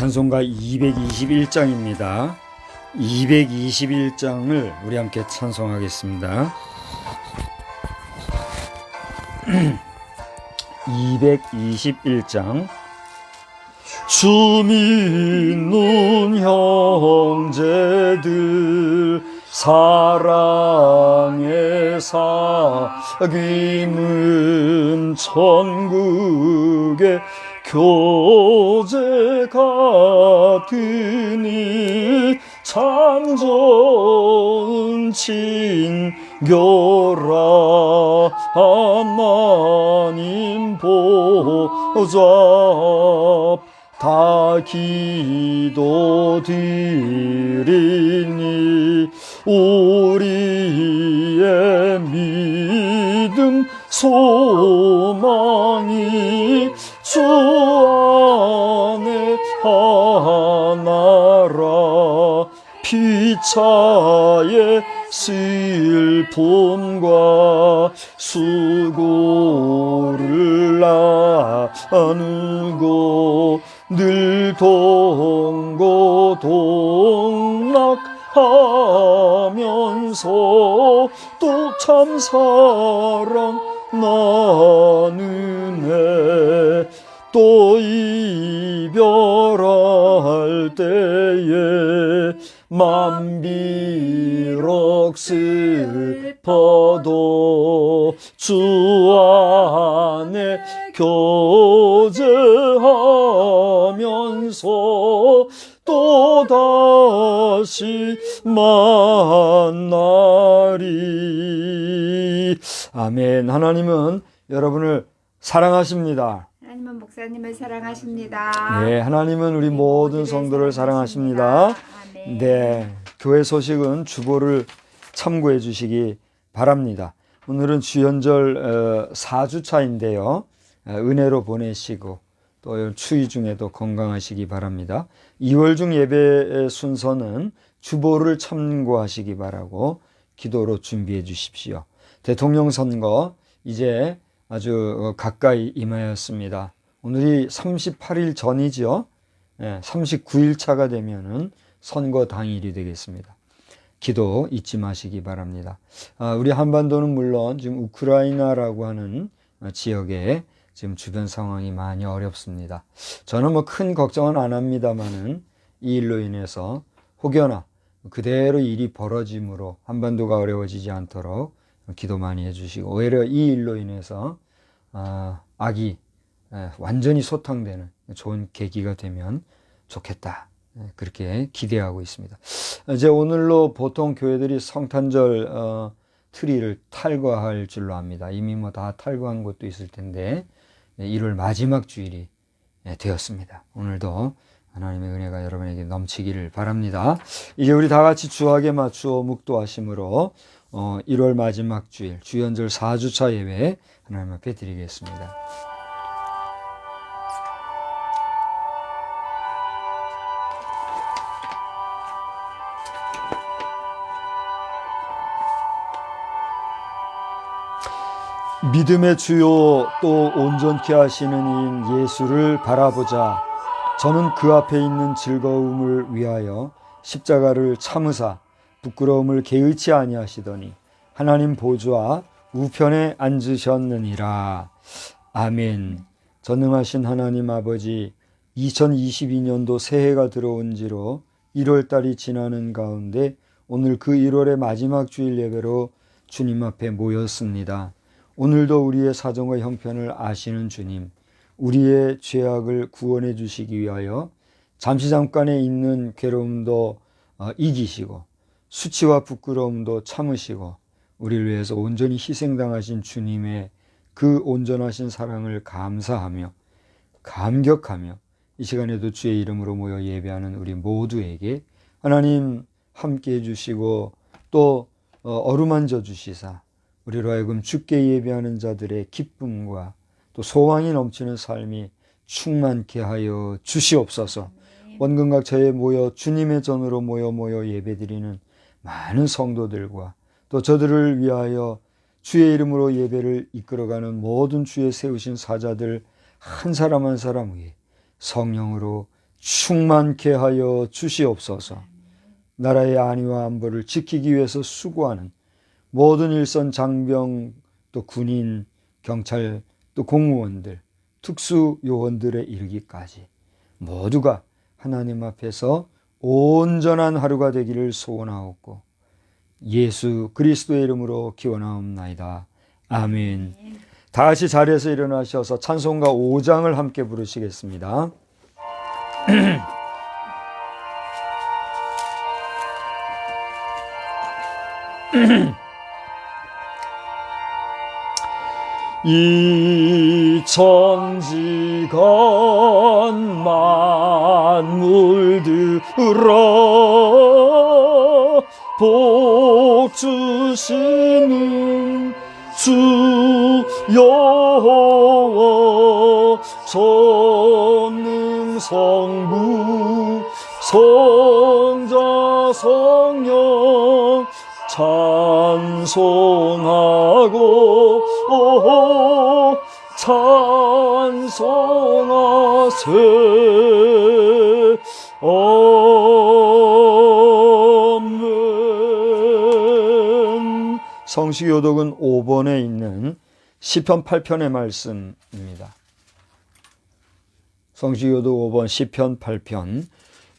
찬송가 221장입니다. 221장을 우리 함께 찬송하겠습니다. 221장. 주 믿는 형제들 사랑의 사귐은 천국의 교제 같으니 참 좋은 친교라. 하나님 보좌 다 기도드리니 우리의 믿음 소망이 주 안에 하나라. 피차의 슬픔과 수고를 나누고 늘 동고동락하면서 또 참 사랑 나누네. 또 이별할 때에 맘 비록 슬퍼도 주 안에 교제하면서 또다시 만나리. 아멘. 하나님은 여러분을 사랑하십니다. 하나님은 목사님을 사랑하십니다. 네, 하나님은 우리 모든 성도를 사랑하십니다. 아멘. 네, 교회 소식은 주보를 참고해 주시기 바랍니다. 오늘은 주연절 4주차인데요. 은혜로 보내시고 또 추위 중에도 건강하시기 바랍니다. 2월 중 예배 순서는 주보를 참고하시기 바라고 기도로 준비해 주십시오. 대통령 선거 이제 아주 가까이 임하였습니다. 오늘이 38일 전이죠. 39일 차가 되면은 선거 당일이 되겠습니다. 기도 잊지 마시기 바랍니다. 우리 한반도는 물론 지금 우크라이나라고 하는 지역에 지금 주변 상황이 많이 어렵습니다. 저는 뭐 큰 걱정은 안 합니다만은 이 일로 인해서 혹여나 그대로 일이 벌어짐으로 한반도가 어려워지지 않도록 기도 많이 해주시고, 오히려 이 일로 인해서 악이 완전히 소탕되는 좋은 계기가 되면 좋겠다, 그렇게 기대하고 있습니다. 이제 오늘로 보통 교회들이 성탄절 트리를 탈거할 줄로 압니다. 이미 뭐 다 탈거한 곳도 있을 텐데 1월 마지막 주일이 되었습니다. 오늘도 하나님의 은혜가 여러분에게 넘치기를 바랍니다. 이제 우리 다 같이 주학에 맞추어 묵도하심으로 1월 마지막 주일 주연절 4주차 예배 하나님 앞에 드리겠습니다. 믿음의 주요 또 온전케 하시는 이인 예수를 바라보자. 저는 그 앞에 있는 즐거움을 위하여 십자가를 참으사 부끄러움을 개의치 아니하시더니 하나님 보좌 우편에 앉으셨느니라. 아멘. 전능하신 하나님 아버지, 2022년도 새해가 들어온지로 1월달이 지나는 가운데 오늘 그 1월의 마지막 주일 예배로 주님 앞에 모였습니다. 오늘도 우리의 사정과 형편을 아시는 주님, 우리의 죄악을 구원해 주시기 위하여 잠깐에 있는 괴로움도 이기시고 수치와 부끄러움도 참으시고 우리를 위해서 온전히 희생당하신 주님의 그 온전하신 사랑을 감사하며 감격하며 이 시간에도 주의 이름으로 모여 예배하는 우리 모두에게 하나님 함께 해주시고 또 어루만져 주시사 우리로 하여금 주께 예배하는 자들의 기쁨과 또 소망이 넘치는 삶이 충만케 하여 주시옵소서. 원근각처에 모여 주님의 전으로 모여 예배드리는 많은 성도들과 또 저들을 위하여 주의 이름으로 예배를 이끌어가는 모든 주의 세우신 사자들 한 사람 한 사람 위에 성령으로 충만케 하여 주시옵소서. 나라의 안위와 안보를 지키기 위해서 수고하는 모든 일선 장병, 또 군인, 경찰, 또 공무원들, 특수요원들에 이르기까지 모두가 하나님 앞에서 온전한 하루가 되기를 소원하옵고 예수 그리스도의 이름으로 기원하옵나이다. 아멘. 다 같이 자리에서 일어나셔서 찬송가 5장을 함께 부르시겠습니다. 이 천지간 만물들아 복 주시는 주 여호와 전능 성부 성자 성령 찬송하고 찬송하세. 아멘. 성시교독은 5번에 있는 시편 8편의 말씀입니다. 성시교독 5번 시편 8편.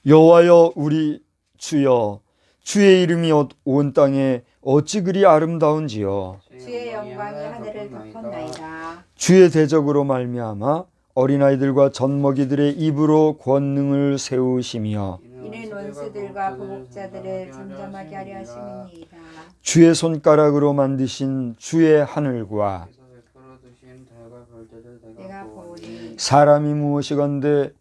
여호와여 우리 주여, 주의 이름이 온 땅에 어찌 그리 아름다운지요. 주의 영광이 하늘을 덮었나이다. 주의 대적으로 말미암아 어린아이들과 젖먹이들의 입으로 권능을 세우시며 이는 원수들과 보복자들을 잠잠하게 하려 하심이니이다. 주의 손가락으로 만드신 주의 하늘과 내가 보니 사람이 무엇이건대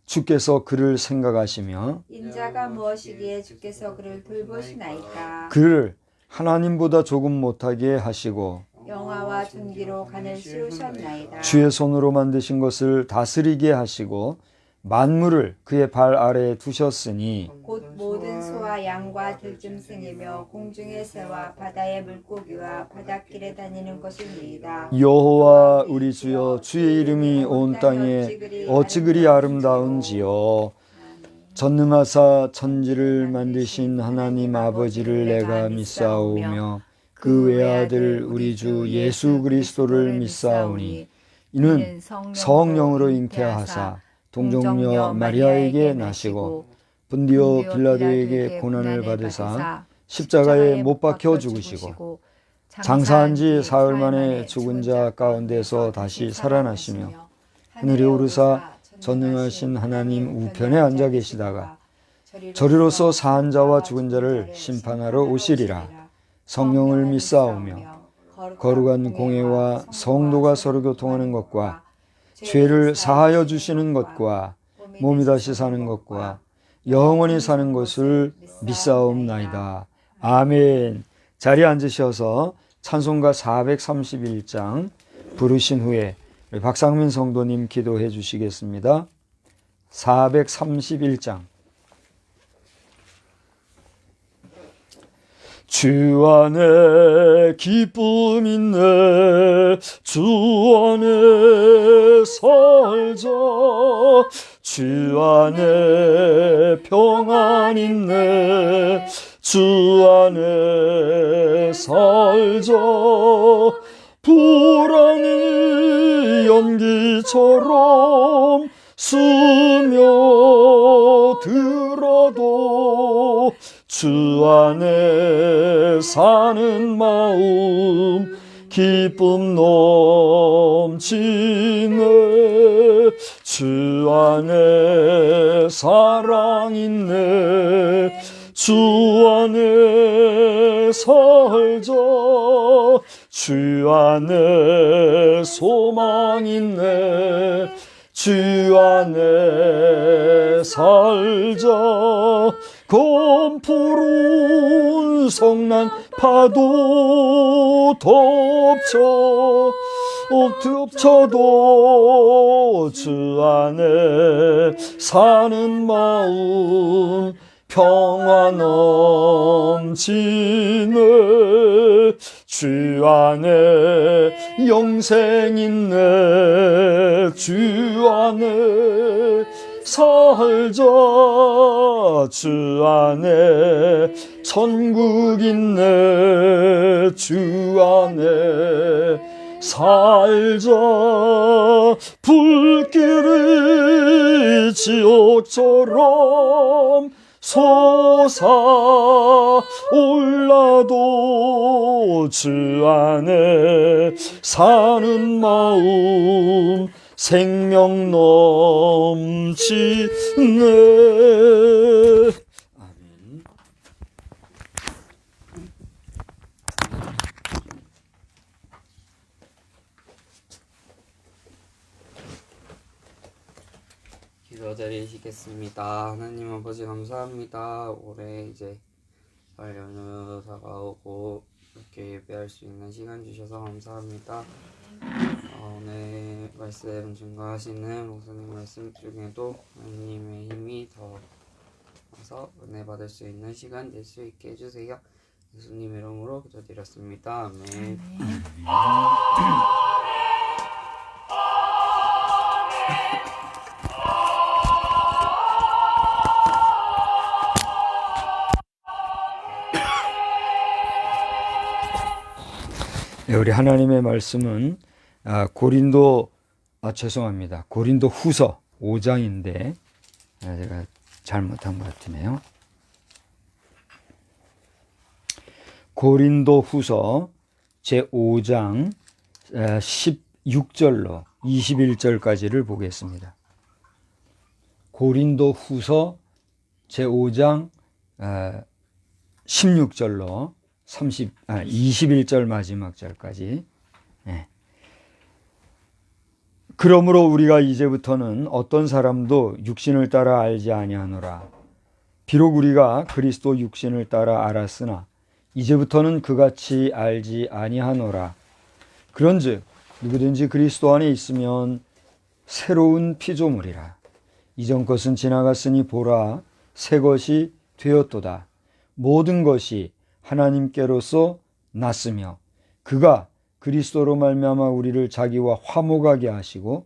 주께서 그를 생각하시며 인자가 무엇이기에 주께서 그를 돌보시나이까. 그를 하나님보다 조금 못하게 하시고 영화와 존귀로 간을 씌우셨나이다. 주의 손으로 만드신 것을 다스리게 하시고 만물을 그의 발 아래에 두셨으니 곧 모든 소와 양과 들짐승이며 공중의 새와 바다의 물고기와 바닷길에 다니는 것이니이다. 여호와 우리 주여, 주의 이름이 온 땅에 어찌 그리 아름다운지요. 전능하사 천지를 만드신 하나님 아버지를 내가 믿사오며 그 외아들 우리 주 예수 그리스도를 믿사오니 이는 성령으로 잉태하사 동정녀 마리아에게 나시고 본디오 빌라도에게 고난을 받으사 십자가에 못 박혀 죽으시고 장사한 지 사흘 만에 죽은 자 가운데서 다시 살아나시며 하늘에 오르사 전능하신 하나님 우편에 앉아 계시다가 저리로서 사한 자와 죽은 자를 심판하러 오시리라. 성령을 믿사오며 거룩한 공회와 성도가 서로 교통하는 것과 죄를 사하여 주시는 것과 몸이 다시 사는 것과 영원히 사는 것을 믿사옵나이다. 아멘. 자리에 앉으셔서 찬송가 431장 부르신 후에 박상민 성도님 기도해 주시겠습니다. 431장. 주 안에 기쁨 있네 주 안에 살자 주 안에 평안 있네 주 안에 살자 불안이 연기처럼 스며들어도 주 안에 사는 마음 기쁨 넘치네 주 안에 사랑 있네 주 안에 살자 주 안에 소망 있네 주 안에 살자 검푸른 성난 파도 덮쳐도 주 안에 사는 마음 평안 넘치네 주 안에 영생 있네 주 안에 살자. 주 안에 천국 있네. 주 안에 살자. 불길이 지옥처럼 솟아올라도 주 안에 사는 마음 생명 넘치네. 아멘. 기도드리시겠습니다. 하나님 아버지 감사합니다. 올해 이제 설 연휴 다가오고 이렇게 예배할 수 있는 시간 주셔서 감사합니다. 오늘 말씀 증거하시는 목사님 말씀 중에도 하나님의 힘이 더 와서 은혜 받을 수 있는 시간 될 수 있게 해주세요. 예수님 이름으로 기도드렸습니다. 아멘. 네, 우리 하나님의 말씀은 고린도 후서 5장인데 제가 잘못한 것 같으네요. 고린도 후서 제5장 16절로 21절까지를 보겠습니다. 고린도 후서 제5장 16절로 21절 마지막 절까지. 네. 그러므로 우리가 이제부터는 어떤 사람도 육신을 따라 알지 아니하노라. 비록 우리가 그리스도 육신을 따라 알았으나 이제부터는 그같이 알지 아니하노라. 그런즉 누구든지 그리스도 안에 있으면 새로운 피조물이라. 이전 것은 지나갔으니 보라, 새 것이 되었도다. 모든 것이 하나님께로서 났으며 그가 그리스도로 말미암아 우리를 자기와 화목하게 하시고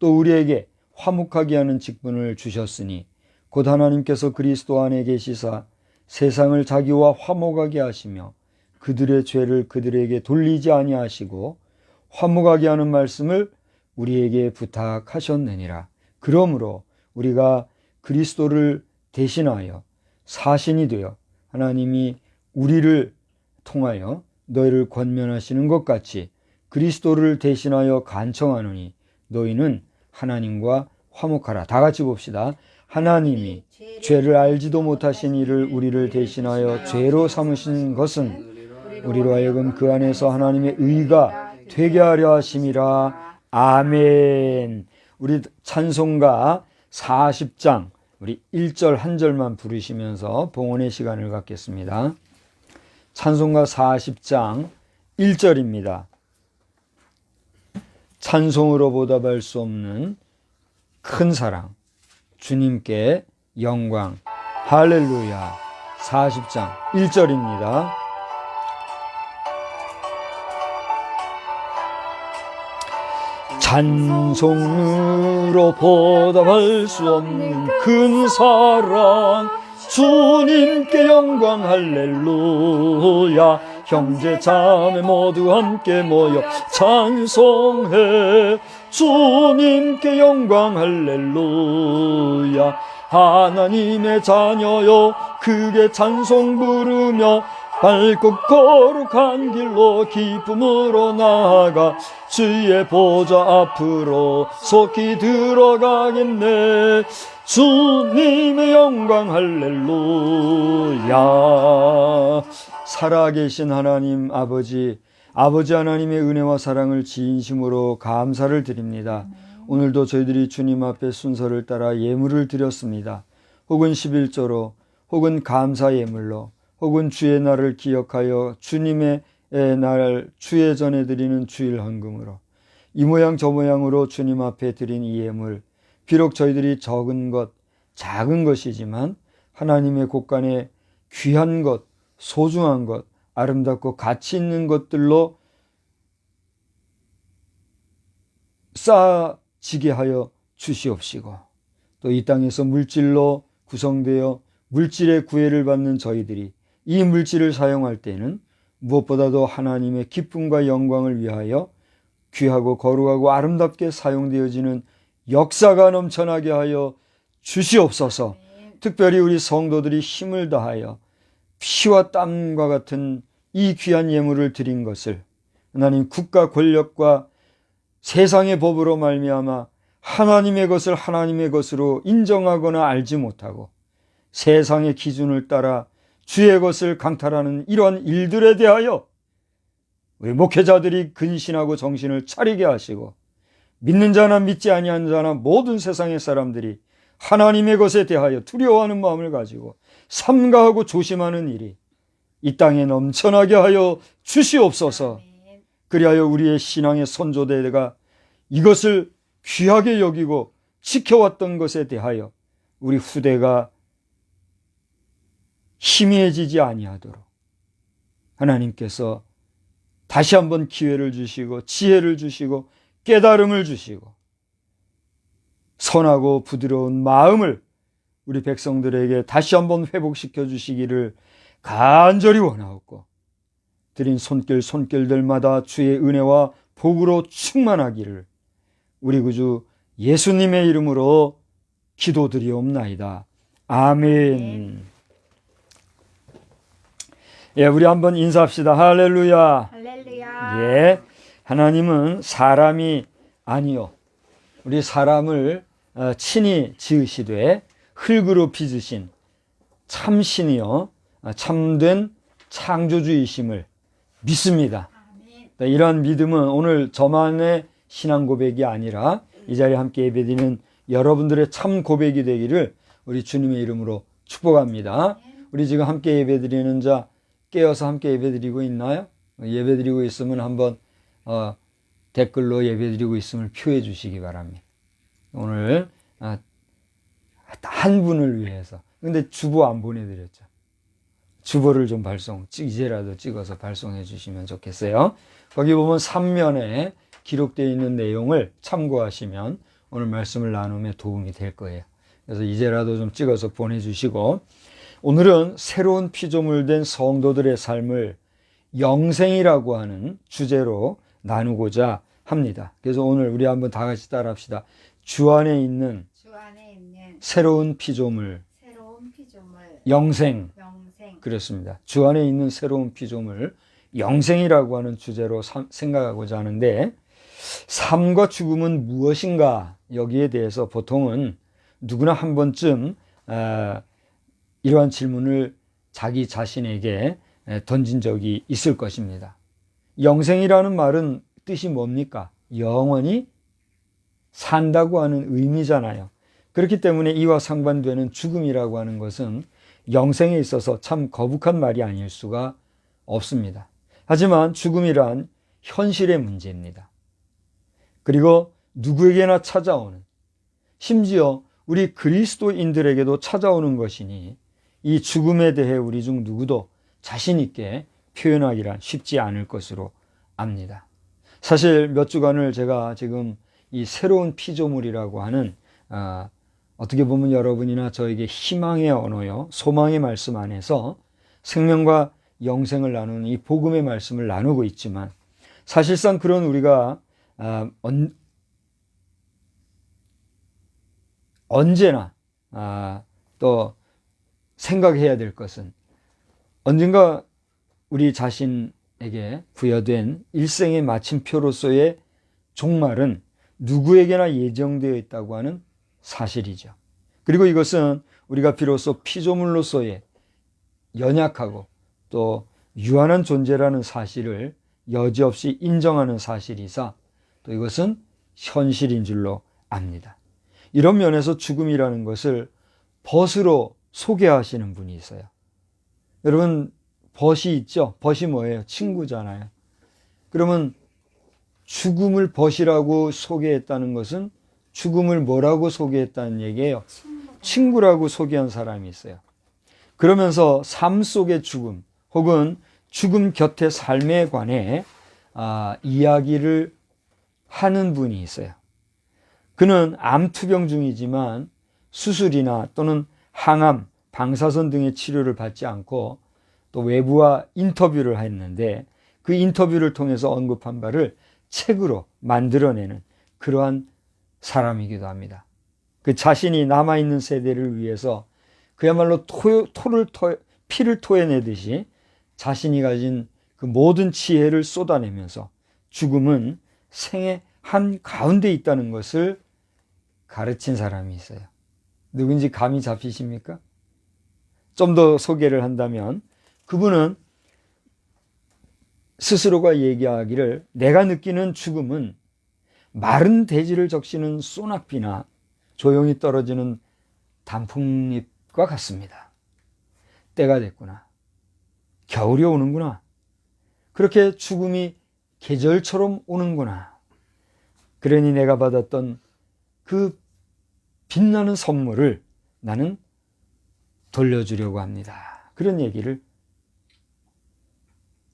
또 우리에게 화목하게 하는 직분을 주셨으니 곧 하나님께서 그리스도 안에 계시사 세상을 자기와 화목하게 하시며 그들의 죄를 그들에게 돌리지 아니하시고 화목하게 하는 말씀을 우리에게 부탁하셨느니라. 그러므로 우리가 그리스도를 대신하여 사신이 되어 하나님이 우리를 통하여 너희를 권면하시는 것 같이 그리스도를 대신하여 간청하노니 너희는 하나님과 화목하라. 다 같이 봅시다. 하나님이 죄를 알지도 못하신 이를 우리를 대신하여 죄로 삼으신 것은 우리로 하여금 그 안에서 하나님의 의가 되게 하려 하심이라. 아멘. 우리 찬송가 40장 우리 1절 한 절만 부르시면서 봉헌의 시간을 갖겠습니다. 찬송가 40장 1절입니다. 찬송으로 보답할 수 없는 큰 사랑, 주님께 영광, 할렐루야. 40장 1절입니다. 찬송으로 보답할 수 없는 큰 사랑, 주님께 영광 할렐루야. 형제 자매 모두 함께 모여 찬송해. 주님께 영광 할렐루야. 하나님의 자녀여 크게 찬송 부르며 밝고 거룩한 길로 기쁨으로 나아가 주의 보좌 앞으로 속히 들어가겠네. 주님의 영광 할렐루야. 살아계신 하나님 아버지 하나님의 은혜와 사랑을 진심으로 감사를 드립니다. 오늘도 저희들이 주님 앞에 순서를 따라 예물을 드렸습니다. 혹은 11조로 혹은 감사 예물로 혹은 주의 날을 기억하여 주님의 날 주의 전에 드리는 주일 헌금으로 이 모양 저 모양으로 주님 앞에 드린 이 예물, 비록 저희들이 적은 것, 작은 것이지만 하나님의 곳간에 귀한 것, 소중한 것, 아름답고 가치 있는 것들로 쌓아지게 하여 주시옵시고 또 이 땅에서 물질로 구성되어 물질의 구애를 받는 저희들이 이 물질을 사용할 때는 무엇보다도 하나님의 기쁨과 영광을 위하여 귀하고 거룩하고 아름답게 사용되어지는 역사가 넘쳐나게 하여 주시옵소서. 특별히 우리 성도들이 힘을 다하여 피와 땀과 같은 이 귀한 예물을 드린 것을 하나님 국가 권력과 세상의 법으로 말미암아 하나님의 것을 하나님의 것으로 인정하거나 알지 못하고 세상의 기준을 따라 주의 것을 강탈하는 이러한 일들에 대하여 우리 목회자들이 근신하고 정신을 차리게 하시고 믿는 자나 믿지 아니하는 자나 모든 세상의 사람들이 하나님의 것에 대하여 두려워하는 마음을 가지고 삼가하고 조심하는 일이 이 땅에 넘쳐나게 하여 주시옵소서. 그리하여 우리의 신앙의 선조대가 이것을 귀하게 여기고 지켜왔던 것에 대하여 우리 후대가 희미해지지 아니하도록 하나님께서 다시 한번 기회를 주시고 지혜를 주시고 깨달음을 주시고 선하고 부드러운 마음을 우리 백성들에게 다시 한번 회복시켜 주시기를 간절히 원하옵고 드린 손길들마다 주의 은혜와 복으로 충만하기를 우리 구주 예수님의 이름으로 기도드리옵나이다. 아멘. 예, 우리 한번 인사합시다. 할렐루야. 할렐루야. 예, 하나님은 사람이 아니요 우리 사람을 친히 지으시되 흙으로 빚으신 참신이요 참된 창조주이심을 믿습니다. 이런 믿음은 오늘 저만의 신앙 고백이 아니라 이 자리에 함께 예배드리는 여러분들의 참 고백이 되기를 우리 주님의 이름으로 축복합니다. 우리 지금 함께 예배드리는 자 깨어서 함께 예배드리고 있나요? 예배드리고 있으면 한번 댓글로 예배드리고 있음을 표해 주시기 바랍니다. 오늘 한 분을 위해서. 근데 주보 안 보내드렸죠. 주보를 좀 이제라도 찍어서 발송해 주시면 좋겠어요. 거기 보면 3면에 기록되어 있는 내용을 참고하시면 오늘 말씀을 나눔에 도움이 될 거예요. 그래서 이제라도 좀 찍어서 보내주시고, 오늘은 새로운 피조물 된 성도들의 삶을 영생이라고 하는 주제로 나누고자 합니다. 그래서 오늘 우리 한번 다 같이 따라합시다. 주 안에 있는 새로운 피조물, 영생. 그렇습니다. 주 안에 있는 새로운 피조물, 영생이라고 하는 주제로 생각하고자 하는데, 삶과 죽음은 무엇인가? 여기에 대해서 보통은 누구나 한 번쯤 이러한 질문을 자기 자신에게 던진 적이 있을 것입니다. 영생이라는 말은 뜻이 뭡니까? 영원히 산다고 하는 의미잖아요. 그렇기 때문에 이와 상반되는 죽음이라고 하는 것은 영생에 있어서 참 거북한 말이 아닐 수가 없습니다. 하지만 죽음이란 현실의 문제입니다. 그리고 누구에게나 찾아오는, 심지어 우리 그리스도인들에게도 찾아오는 것이니 이 죽음에 대해 우리 중 누구도 자신 있게 표현하기란 쉽지 않을 것으로 압니다. 사실 몇 주간을 제가 지금 이 새로운 피조물이라고 하는 어떻게 보면 여러분이나 저에게 희망의 언어요, 소망의 말씀 안에서 생명과 영생을 나누는 이 복음의 말씀을 나누고 있지만, 사실상 그런 우리가 언제나 또 생각해야 될 것은, 언젠가 우리 자신에게 부여된 일생의 마침표로서의 종말은 누구에게나 예정되어 있다고 하는 사실이죠. 그리고 이것은 우리가 비로소 피조물로서의 연약하고 또 유한한 존재라는 사실을 여지없이 인정하는 사실이사 또 이것은 현실인 줄로 압니다. 이런 면에서 죽음이라는 것을 벗으로 소개하시는 분이 있어요. 여러분, 벗이 있죠? 벗이 뭐예요? 친구잖아요. 그러면 죽음을 벗이라고 소개했다는 것은 죽음을 뭐라고 소개했다는 얘기예요? 친구라고 소개한 사람이 있어요. 그러면서 삶 속의 죽음 혹은 죽음 곁의 삶에 관해 이야기를 하는 분이 있어요. 그는 암투병 중이지만 수술이나 또는 항암, 방사선 등의 치료를 받지 않고 또 외부와 인터뷰를 했는데 그 인터뷰를 통해서 언급한 바를 책으로 만들어내는 그러한 사람이기도 합니다. 그 자신이 남아있는 세대를 위해서 그야말로 피를 토해내듯이 자신이 가진 그 모든 지혜를 쏟아내면서 죽음은 생의 한 가운데 있다는 것을 가르친 사람이 있어요. 누군지 감이 잡히십니까? 좀 더 소개를 한다면 그분은 스스로가 얘기하기를 내가 느끼는 죽음은 마른 대지를 적시는 소낙비나 조용히 떨어지는 단풍잎과 같습니다. 때가 됐구나. 겨울이 오는구나. 그렇게 죽음이 계절처럼 오는구나. 그러니 내가 받았던 그 빛나는 선물을 나는 돌려주려고 합니다. 그런 얘기를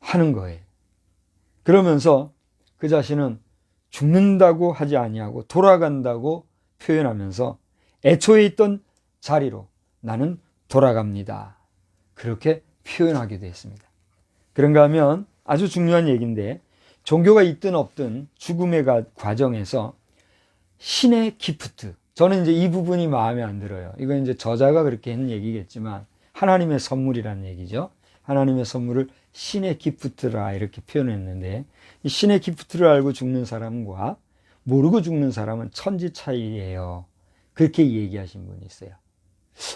하는 거예요. 그러면서 그 자신은 죽는다고 하지 아니하고 돌아간다고 표현하면서 애초에 있던 자리로 나는 돌아갑니다. 그렇게 표현하기도 했습니다. 그런가 하면 아주 중요한 얘기인데 종교가 있든 없든 죽음의 과정에서 신의 기프트, 저는 이제 이 부분이 마음에 안 들어요. 이건 이제 저자가 그렇게 한 얘기겠지만 하나님의 선물이라는 얘기죠. 하나님의 선물을 신의 기프트라 이렇게 표현했는데 이 신의 기프트를 알고 죽는 사람과 모르고 죽는 사람은 천지 차이예요. 그렇게 얘기하신 분이 있어요.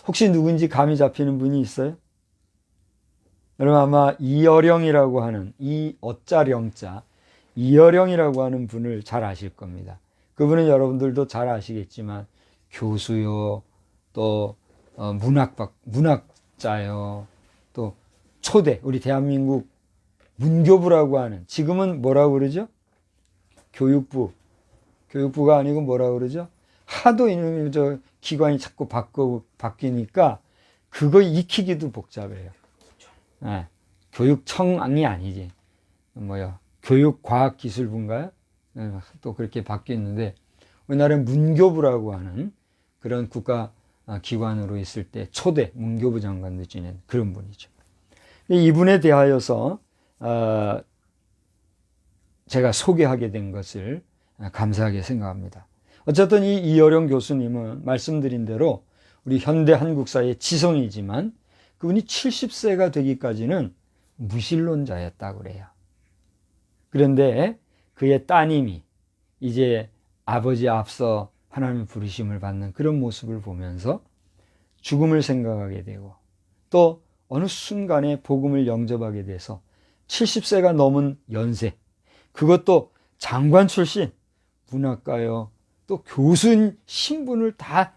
혹시 누군지 감이 잡히는 분이 있어요? 여러분 아마 이어령이라고 하는 이어자령자 이어령이라고 하는 분을 잘 아실 겁니다. 그분은 여러분들도 잘 아시겠지만 교수요, 또 문학자요, 또 초대, 우리 대한민국 문교부라고 하는, 지금은 뭐라고 그러죠? 교육부가 아니고 뭐라고 그러죠? 하도 이놈의 저 기관이 자꾸 바뀌니까 그거 익히기도 복잡해요. 네. 교육청이 아니지. 교육과학기술부인가요? 네, 또 그렇게 바뀌었는데 우리나라는 문교부라고 하는 그런 국가 기관으로 있을 때 초대 문교부 장관도 지낸 그런 분이죠. 이분에 대하여서 제가 소개하게 된 것을 감사하게 생각합니다. 어쨌든 이 이어령 교수님은 말씀드린 대로 우리 현대 한국사의 지성이지만 그분이 70세가 되기까지는 무신론자였다고 그래요. 그런데 그의 따님이 이제 아버지 앞서 하나님의 부르심을 받는 그런 모습을 보면서 죽음을 생각하게 되고 또 어느 순간에 복음을 영접하게 돼서 70세가 넘은 연세, 그것도 장관 출신, 문학가요, 또 교수인 신분을 다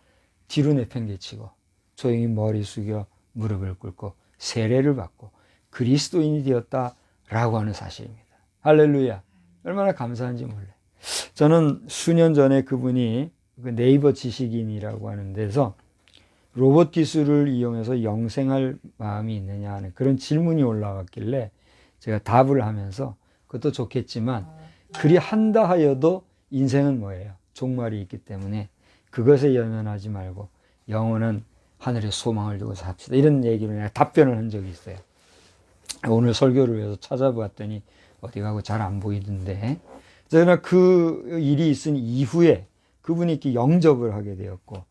뒤로 내팽개치고 조용히 머리 숙여 무릎을 꿇고 세례를 받고 그리스도인이 되었다라고 하는 사실입니다. 할렐루야. 얼마나 감사한지 몰라요. 저는 수년 전에 그분이 네이버 지식인이라고 하는 데서 로봇 기술을 이용해서 영생할 마음이 있느냐 하는 그런 질문이 올라왔길래 제가 답을 하면서 그것도 좋겠지만 그리 한다 하여도 인생은 뭐예요? 종말이 있기 때문에 그것에 연연하지 말고 영원한 하늘에 소망을 두고 삽시다. 이런 얘기로 내가 답변을 한 적이 있어요. 오늘 설교를 위해서 찾아봤더니 어디 가고 잘 안 보이던데, 그러나 그 일이 있은 이후에 그분이 이렇게 영접을 하게 되었고,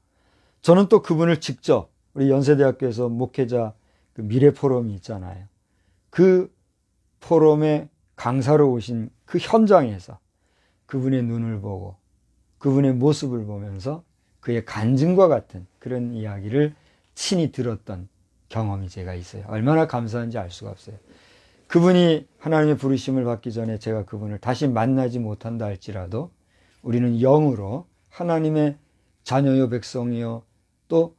저는 또 그분을 직접 우리 연세대학교에서 목회자 그 미래 포럼이 있잖아요. 그 포럼에 강사로 오신 그 현장에서 그분의 눈을 보고 그분의 모습을 보면서 그의 간증과 같은 그런 이야기를 친히 들었던 경험이 제가 있어요. 얼마나 감사한지 알 수가 없어요. 그분이 하나님의 부르심을 받기 전에 제가 그분을 다시 만나지 못한다 할지라도 우리는 영으로 하나님의 자녀요 백성이요 또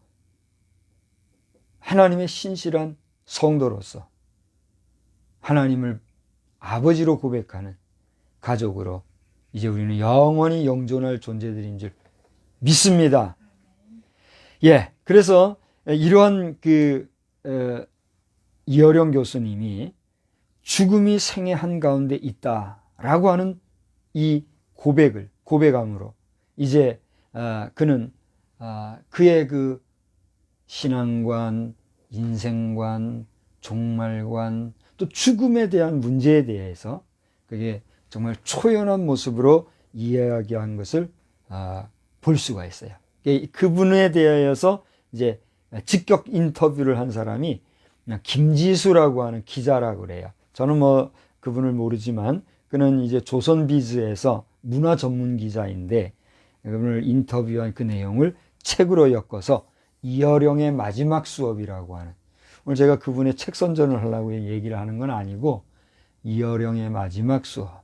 하나님의 신실한 성도로서 하나님을 아버지로 고백하는 가족으로 이제 우리는 영원히 영존할 존재들인 줄 믿습니다. 예, 그래서 이러한 이어령 교수님이 죽음이 생의 한가운데 있다라고 하는 이 고백함으로 이제 그는 그의 그 신앙관, 인생관, 종말관, 또 죽음에 대한 문제에 대해서 그게 정말 초연한 모습으로 이야기한 것을 볼 수가 있어요. 그분에 대하여서 이제 직격 인터뷰를 한 사람이 김지수라고 하는 기자라고 그래요. 저는 뭐 그분을 모르지만 그는 이제 조선비즈에서 문화 전문 기자인데 그분을 인터뷰한 그 내용을 책으로 엮어서 이어령의 마지막 수업이라고 하는, 오늘 제가 그분의 책 선전을 하려고 얘기를 하는 건 아니고 이어령의 마지막 수업,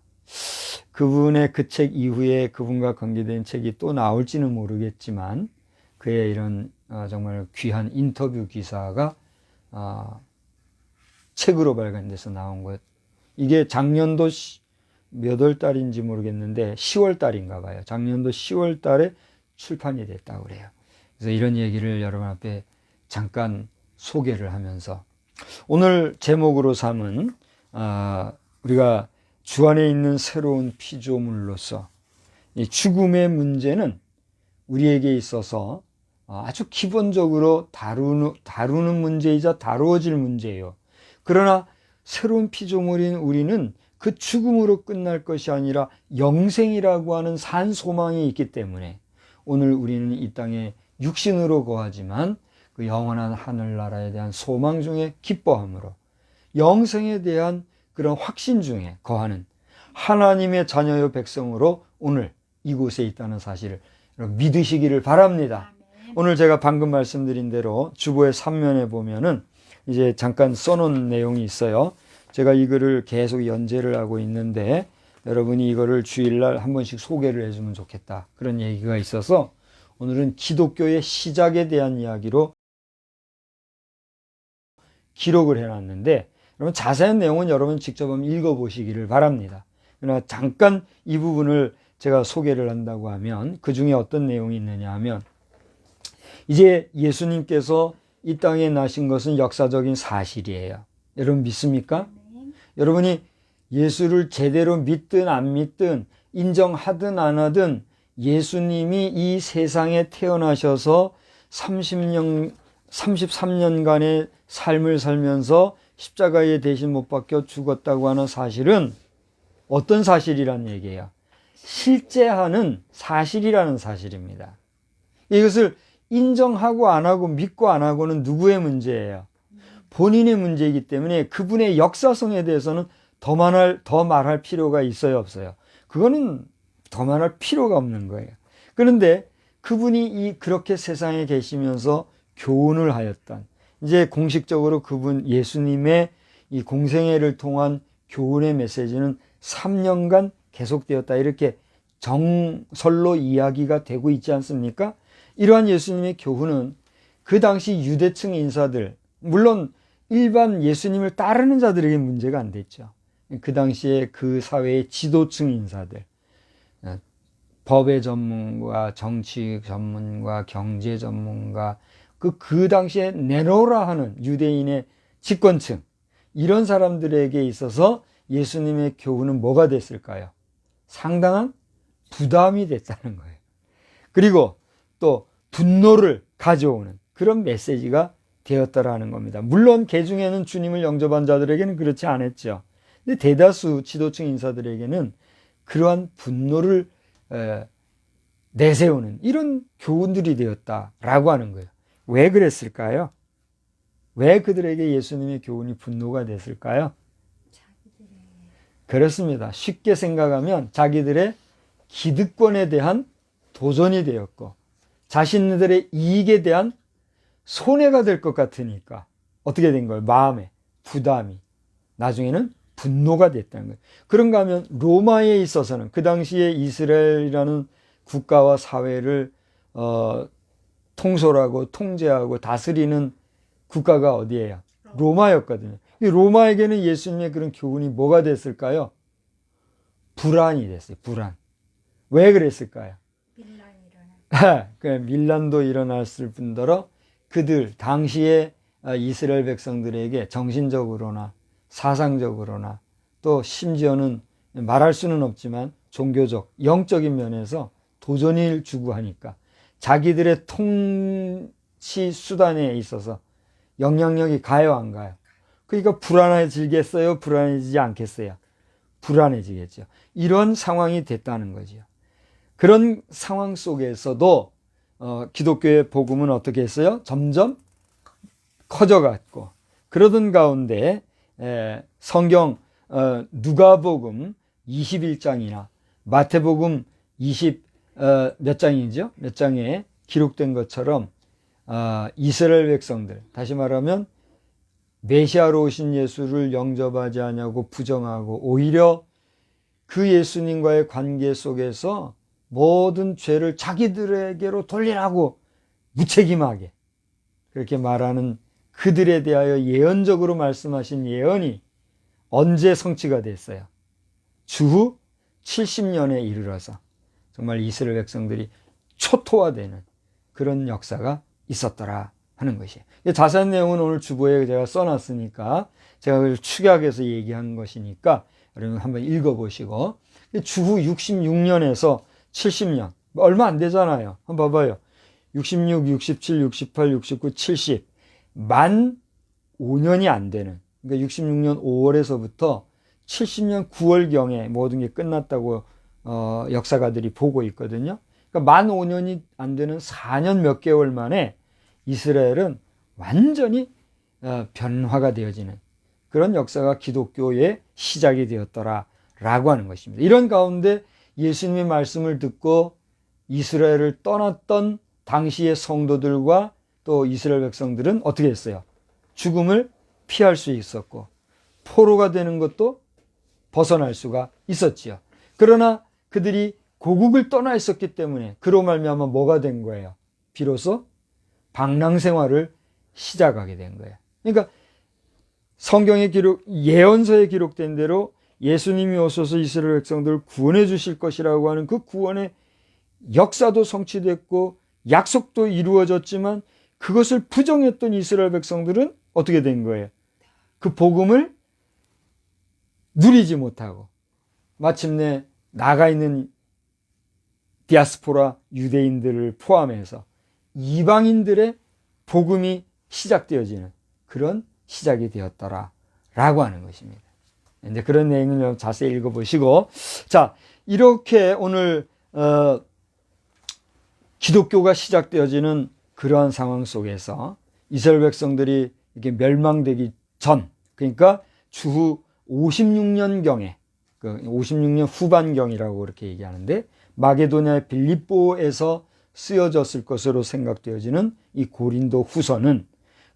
그분의 그 책 이후에 그분과 관계된 책이 또 나올지는 모르겠지만 그의 이런 정말 귀한 인터뷰 기사가 책으로 발간돼서 나온 것. 이게 작년도 몇 월 달인지 모르겠는데 10월 달인가 봐요. 작년도 10월 달에 출판이 됐다고 그래요. 그래서 이런 얘기를 여러분 앞에 잠깐 소개를 하면서 오늘 제목으로 삼은 우리가 주 안에 있는 새로운 피조물로서 이 죽음의 문제는 우리에게 있어서 아주 기본적으로 다루는 문제이자 다루어질 문제예요. 그러나 새로운 피조물인 우리는 그 죽음으로 끝날 것이 아니라 영생이라고 하는 산 소망이 있기 때문에 오늘 우리는 이 땅에 육신으로 거하지만 그 영원한 하늘나라에 대한 소망 중에 기뻐함으로 영생에 대한 그런 확신 중에 거하는 하나님의 자녀요 백성으로 오늘 이곳에 있다는 사실을 믿으시기를 바랍니다. 오늘 제가 방금 말씀드린 대로 주보의 3면에 보면은 이제 잠깐 써놓은 내용이 있어요. 제가 이 글을 계속 연재를 하고 있는데 여러분이 이거를 주일날 한 번씩 소개를 해주면 좋겠다, 그런 얘기가 있어서 오늘은 기독교의 시작에 대한 이야기로 기록을 해놨는데 여러분 자세한 내용은 여러분 직접 한번 읽어보시기를 바랍니다. 그러나 잠깐 이 부분을 제가 소개를 한다고 하면 그 중에 어떤 내용이 있느냐 하면 이제 예수님께서 이 땅에 나신 것은 역사적인 사실이에요. 여러분 믿습니까? 여러분이 예수를 제대로 믿든 안 믿든 인정하든 안 하든 예수님이 이 세상에 태어나셔서 33년간의 삶을 살면서 십자가에 대신 못 박혀 죽었다고 하는 사실은 어떤 사실이란 얘기예요? 실제하는 사실이라는 사실입니다. 이것을 인정하고 안 하고 믿고 안 하고는 누구의 문제예요? 본인의 문제이기 때문에 그분의 역사성에 대해서는 더 말할 필요가 있어요, 없어요? 그거는 더 말할 필요가 없는 거예요. 그런데 그분이 그렇게 세상에 계시면서 교훈을 하였던, 이제 공식적으로 그분 예수님의 이 공생애를 통한 교훈의 메시지는 3년간 계속되었다, 이렇게 정설로 이야기가 되고 있지 않습니까? 이러한 예수님의 교훈은 그 당시 유대층 인사들, 물론 일반 예수님을 따르는 자들에게 문제가 안 됐죠. 그 당시에 그 사회의 지도층 인사들, 법의 전문가, 정치 전문가, 경제 전문가, 그 당시에 네로라 하는 유대인의 집권층, 이런 사람들에게 있어서 예수님의 교훈은 뭐가 됐을까요? 상당한 부담이 됐다는 거예요. 그리고 또 분노를 가져오는 그런 메시지가 되었다라는 겁니다. 물론 그 중에는 주님을 영접한 자들에게는 그렇지 않았죠. 근데 대다수 지도층 인사들에게는 그러한 분노를 내세우는 이런 교훈들이 되었다라고 하는 거예요. 왜 그랬을까요? 왜 그들에게 예수님의 교훈이 분노가 됐을까요? 그렇습니다. 쉽게 생각하면 자기들의 기득권에 대한 도전이 되었고 자신들의 이익에 대한 손해가 될 것 같으니까 어떻게 된 거예요? 마음에 부담이 나중에는 분노가 됐다는 거예요. 그런가 하면 로마에 있어서는 그 당시에 이스라엘이라는 국가와 사회를 통솔하고 통제하고 다스리는 국가가 어디예요? 로마였거든요. 이 로마에게는 예수님의 그런 교훈이 뭐가 됐을까요? 불안이 됐어요. 불안. 왜 그랬을까요? 밀란도 일어났을 뿐더러 그들 당시에 이스라엘 백성들에게 정신적으로나 사상적으로나 또 심지어는 말할 수는 없지만 종교적, 영적인 면에서 도전을 주고 하니까 자기들의 통치 수단에 있어서 영향력이 가요, 안 가요? 그러니까 불안해지겠어요? 불안해지지 않겠어요? 불안해지겠죠. 이런 상황이 됐다는 거죠. 그런 상황 속에서도 기독교의 복음은 어떻게 했어요? 점점 커져갔고, 그러던 가운데 성경 누가복음 21장이나 마태복음 몇 장이죠? 몇 장에 기록된 것처럼 이스라엘 백성들, 다시 말하면 메시아로 오신 예수를 영접하지 않냐고 부정하고 오히려 그 예수님과의 관계 속에서 모든 죄를 자기들에게로 돌리라고 무책임하게 그렇게 말하는 그들에 대하여 예언적으로 말씀하신 예언이 언제 성취가 됐어요? 주후 70년에 이르러서 정말 이스라엘 백성들이 초토화되는 그런 역사가 있었더라 하는 것이에요. 자세한 내용은 오늘 주보에 제가 써놨으니까 제가 그걸 축약해서 얘기한 것이니까 여러분 한번 읽어보시고, 주후 66년에서 70년 얼마 안 되잖아요. 한번 봐봐요. 66, 67, 68, 69, 70 만 5년이 안 되는, 그러니까 66년 5월에서부터 70년 9월경에 모든 게 끝났다고 역사가들이 보고 있거든요. 그러니까 만 5년이 안 되는 4년 몇 개월 만에 이스라엘은 완전히 변화가 되어지는 그런 역사가 기독교의 시작이 되었더라라고 하는 것입니다. 이런 가운데 예수님의 말씀을 듣고 이스라엘을 떠났던 당시의 성도들과 또 이스라엘 백성들은 어떻게 했어요? 죽음을 피할 수 있었고 포로가 되는 것도 벗어날 수가 있었지요. 그러나 그들이 고국을 떠나 있었기 때문에 그로 말미암아 뭐가 된 거예요? 비로소 방랑 생활을 시작하게 된 거예요. 그러니까 성경의 기록, 예언서에 기록된 대로 예수님이 오셔서 이스라엘 백성들을 구원해 주실 것이라고 하는 그 구원의 역사도 성취됐고 약속도 이루어졌지만 그것을 부정했던 이스라엘 백성들은 어떻게 된 거예요? 그 복음을 누리지 못하고 마침내 나가 있는 디아스포라 유대인들을 포함해서 이방인들의 복음이 시작되어지는 그런 시작이 되었더라라고 하는 것입니다. 이제 그런 내용을 자세히 읽어보시고, 자, 이렇게 오늘 기독교가 시작되어지는 그러한 상황 속에서 이스라엘 백성들이 이렇게 멸망되기 전, 그러니까 주후 56년경에, 56년 후반경이라고 그렇게 얘기하는데, 마게도냐의 빌립보에서 쓰여졌을 것으로 생각되어지는 이 고린도 후서는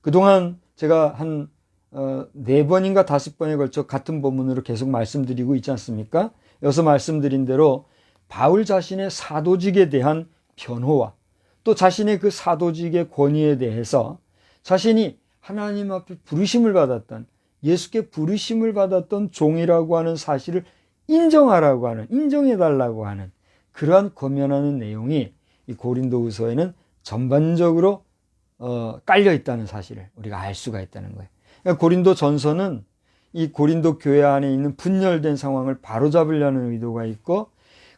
그동안 제가 한 4번인가 5번에 걸쳐 같은 본문으로 계속 말씀드리고 있지 않습니까? 여기서 말씀드린 대로 바울 자신의 사도직에 대한 변호와 또 자신의 그 사도직의 권위에 대해서 자신이 하나님 앞에 부르심을 받았던, 예수께 부르심을 받았던 종이라고 하는 사실을 인정하라고 하는, 인정해달라고 하는 그러한 권면하는 내용이 이 고린도후서에는 전반적으로 깔려 있다는 사실을 우리가 알 수가 있다는 거예요. 그러니까 고린도 전서는 이 고린도 교회 안에 있는 분열된 상황을 바로잡으려는 의도가 있고,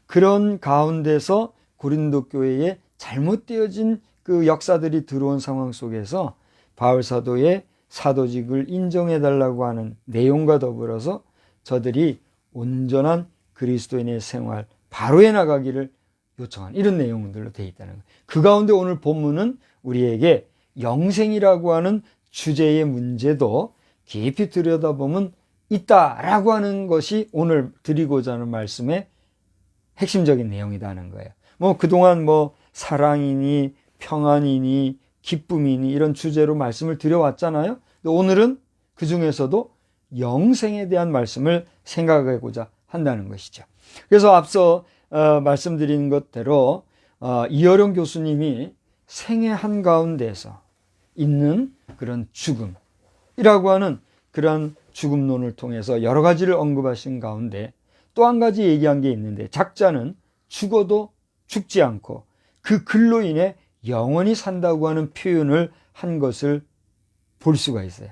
그런 가운데서 고린도 교회에 잘못되어진 그 역사들이 들어온 상황 속에서 바울 사도의 사도직을 인정해달라고 하는 내용과 더불어서 저들이 온전한 그리스도인의 생활 바로에 나가기를 요청한 이런 내용들로 되어 있다는 거예요. 그 가운데 오늘 본문은 우리에게 영생이라고 하는 주제의 문제도 깊이 들여다보면 있다라고 하는 것이 오늘 드리고자 하는 말씀의 핵심적인 내용이라는 거예요. 그동안 사랑이니 평안이니 기쁨이니 이런 주제로 말씀을 드려왔잖아요. 오늘은 그 중에서도 영생에 대한 말씀을 생각하고자 한다는 것이죠. 그래서 앞서 말씀드린 것대로 이어령 교수님이 생애 한가운데서 있는 그런 죽음이라고 하는 그런 죽음론을 통해서 여러 가지를 언급하신 가운데 또 한 가지 얘기한 게 있는데, 작자는 죽어도 죽지 않고 그 글로 인해 영원히 산다고 하는 표현을 한 것을 볼 수가 있어요.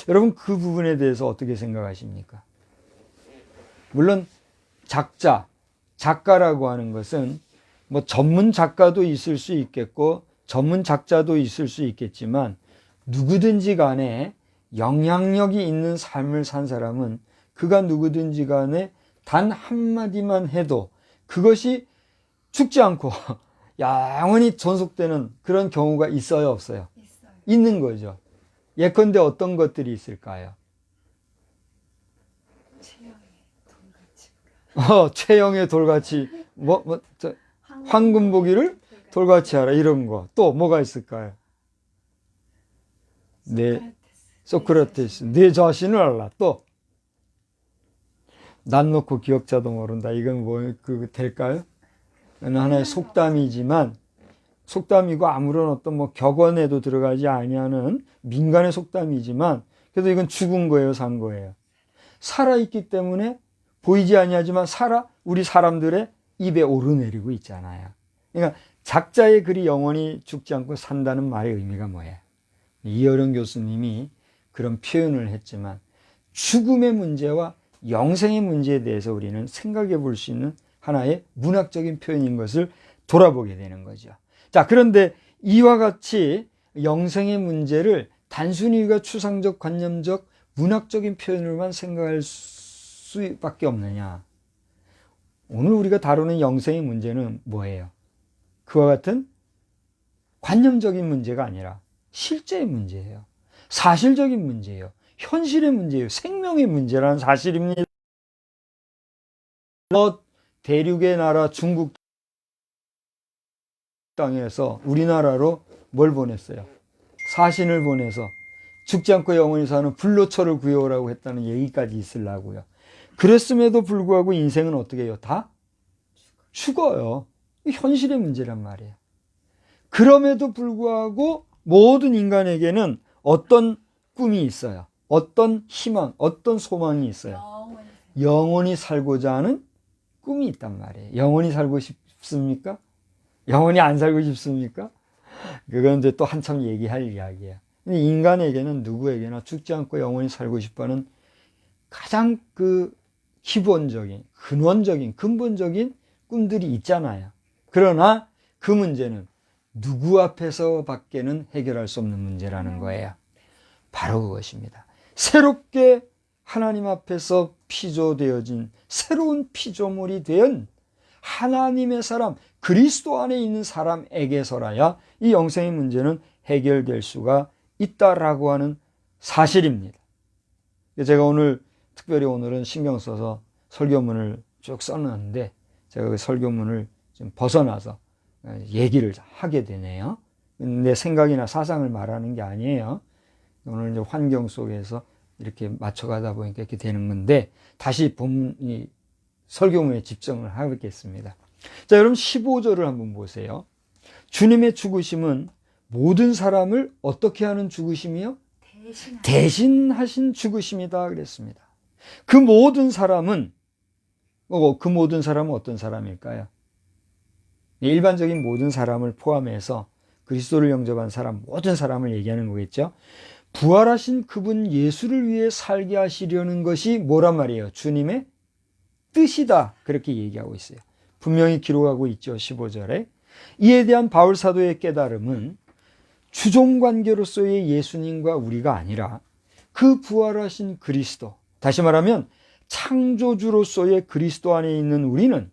여러분 그 부분에 대해서 어떻게 생각하십니까? 물론 작가라고 하는 것은 뭐 전문 작가도 있을 수 있겠고 전문 작자도 있을 수 있겠지만 누구든지 간에 영향력이 있는 삶을 산 사람은 그가 누구든지 간에 단 한마디만 해도 그것이 죽지 않고 영원히 존속되는 그런 경우가 있어요, 없어요? 있어요. 있는 거죠. 예컨대 어떤 것들이 있을까요? 최영의 돌같이 황금 보기를 돌같이 하라, 이런 거. 또 뭐가 있을까요? 소크라테스 내 자신을 알라. 또 난 놓고 기억자도 모른다. 이건 뭐 될까요? 하나의 속담이지만 속담이고 아무런 어떤 뭐 격언에도 들어가지 아니하는 민간의 속담이지만 그래도 이건 죽은 거예요, 산 거예요. 살아있기 때문에 보이지 아니하지만 우리 사람들의 입에 오르내리고 있잖아요. 그러니까 작자의 글이 영원히 죽지 않고 산다는 말의 의미가 뭐예요? 이어령 교수님이 그런 표현을 했지만 죽음의 문제와 영생의 문제에 대해서 우리는 생각해 볼 수 있는 하나의 문학적인 표현인 것을 돌아보게 되는 거죠. 자, 그런데 이와 같이 영생의 문제를 단순히 우리가 추상적, 관념적, 문학적인 표현으로만 생각할 수밖에 없느냐. 오늘 우리가 다루는 영생의 문제는 뭐예요? 그와 같은 관념적인 문제가 아니라 실제의 문제예요. 사실적인 문제예요. 현실의 문제예요. 생명의 문제라는 사실입니다. 대륙의 나라 중국 땅에서 우리나라로 뭘 보냈어요? 사신을 보내서 죽지 않고 영원히 사는 불로초를 구해오라고 했다는 얘기까지 있으려고요. 그랬음에도 불구하고 인생은 어떻게 해요? 다 죽어요. 현실의 문제란 말이에요. 그럼에도 불구하고 모든 인간에게는 어떤 꿈이 있어요. 어떤 희망, 어떤 소망이 있어요. 영원히 살고자 하는 꿈이 있단 말이에요. 영원히 살고 싶습니까? 영원히 안 살고 싶습니까? 그건 이제 또 한참 얘기할 이야기예요. 근데 인간에게는 누구에게나 죽지 않고 영원히 살고 싶어하는 가장 기본적인, 근원적인, 근본적인 꿈들이 있잖아요. 그러나 그 문제는 누구 앞에서 밖에는 해결할 수 없는 문제라는 거예요. 바로 그것입니다. 새롭게 하나님 앞에서 피조되어진 새로운 피조물이 된 하나님의 사람, 그리스도 안에 있는 사람에게서라야 이 영생의 문제는 해결될 수가 있다라고 하는 사실입니다. 제가 특별히 오늘은 신경 써서 설교문을 쭉 써놨는데 제가 그 설교문을 좀 벗어나서 얘기를 하게 되네요. 내 생각이나 사상을 말하는 게 아니에요. 오늘 이제 환경 속에서 이렇게 맞춰가다 보니까 이렇게 되는 건데 다시 설교문에 집중을 하겠습니다. 자, 여러분 15절을 한번 보세요. 주님의 죽으심은 모든 사람을 어떻게 하는 죽으심이요? 대신하신 죽으심이다 그랬습니다. 그 모든 사람은 어떤 사람일까요? 일반적인 모든 사람을 포함해서 그리스도를 영접한 사람, 모든 사람을 얘기하는 거겠죠. 부활하신 그분 예수를 위해 살게 하시려는 것이 뭐란 말이에요? 주님의 뜻이다. 그렇게 얘기하고 있어요. 분명히 기록하고 있죠. 15절에. 이에 대한 바울 사도의 깨달음은 주종관계로서의 예수님과 우리가 아니라 그 부활하신 그리스도, 다시 말하면 창조주로서의 그리스도 안에 있는 우리는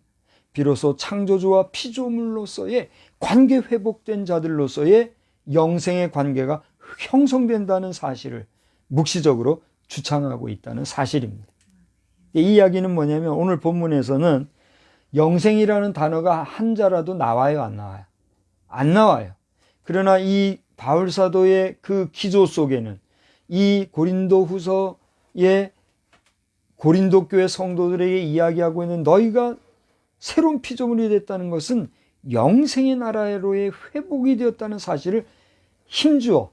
비로소 창조주와 피조물로서의 관계 회복된 자들로서의 영생의 관계가 형성된다는 사실을 묵시적으로 주창하고 있다는 사실입니다. 이 이야기는 뭐냐면 오늘 본문에서는 영생이라는 단어가 한자라도 나와요, 안 나와요? 안 나와요. 그러나 이 바울 사도의 그 기조 속에는 이 고린도후서의 고린도 교회 성도들에게 이야기하고 있는 너희가 새로운 피조물이 됐다는 것은 영생의 나라로의 회복이 되었다는 사실을 힘주어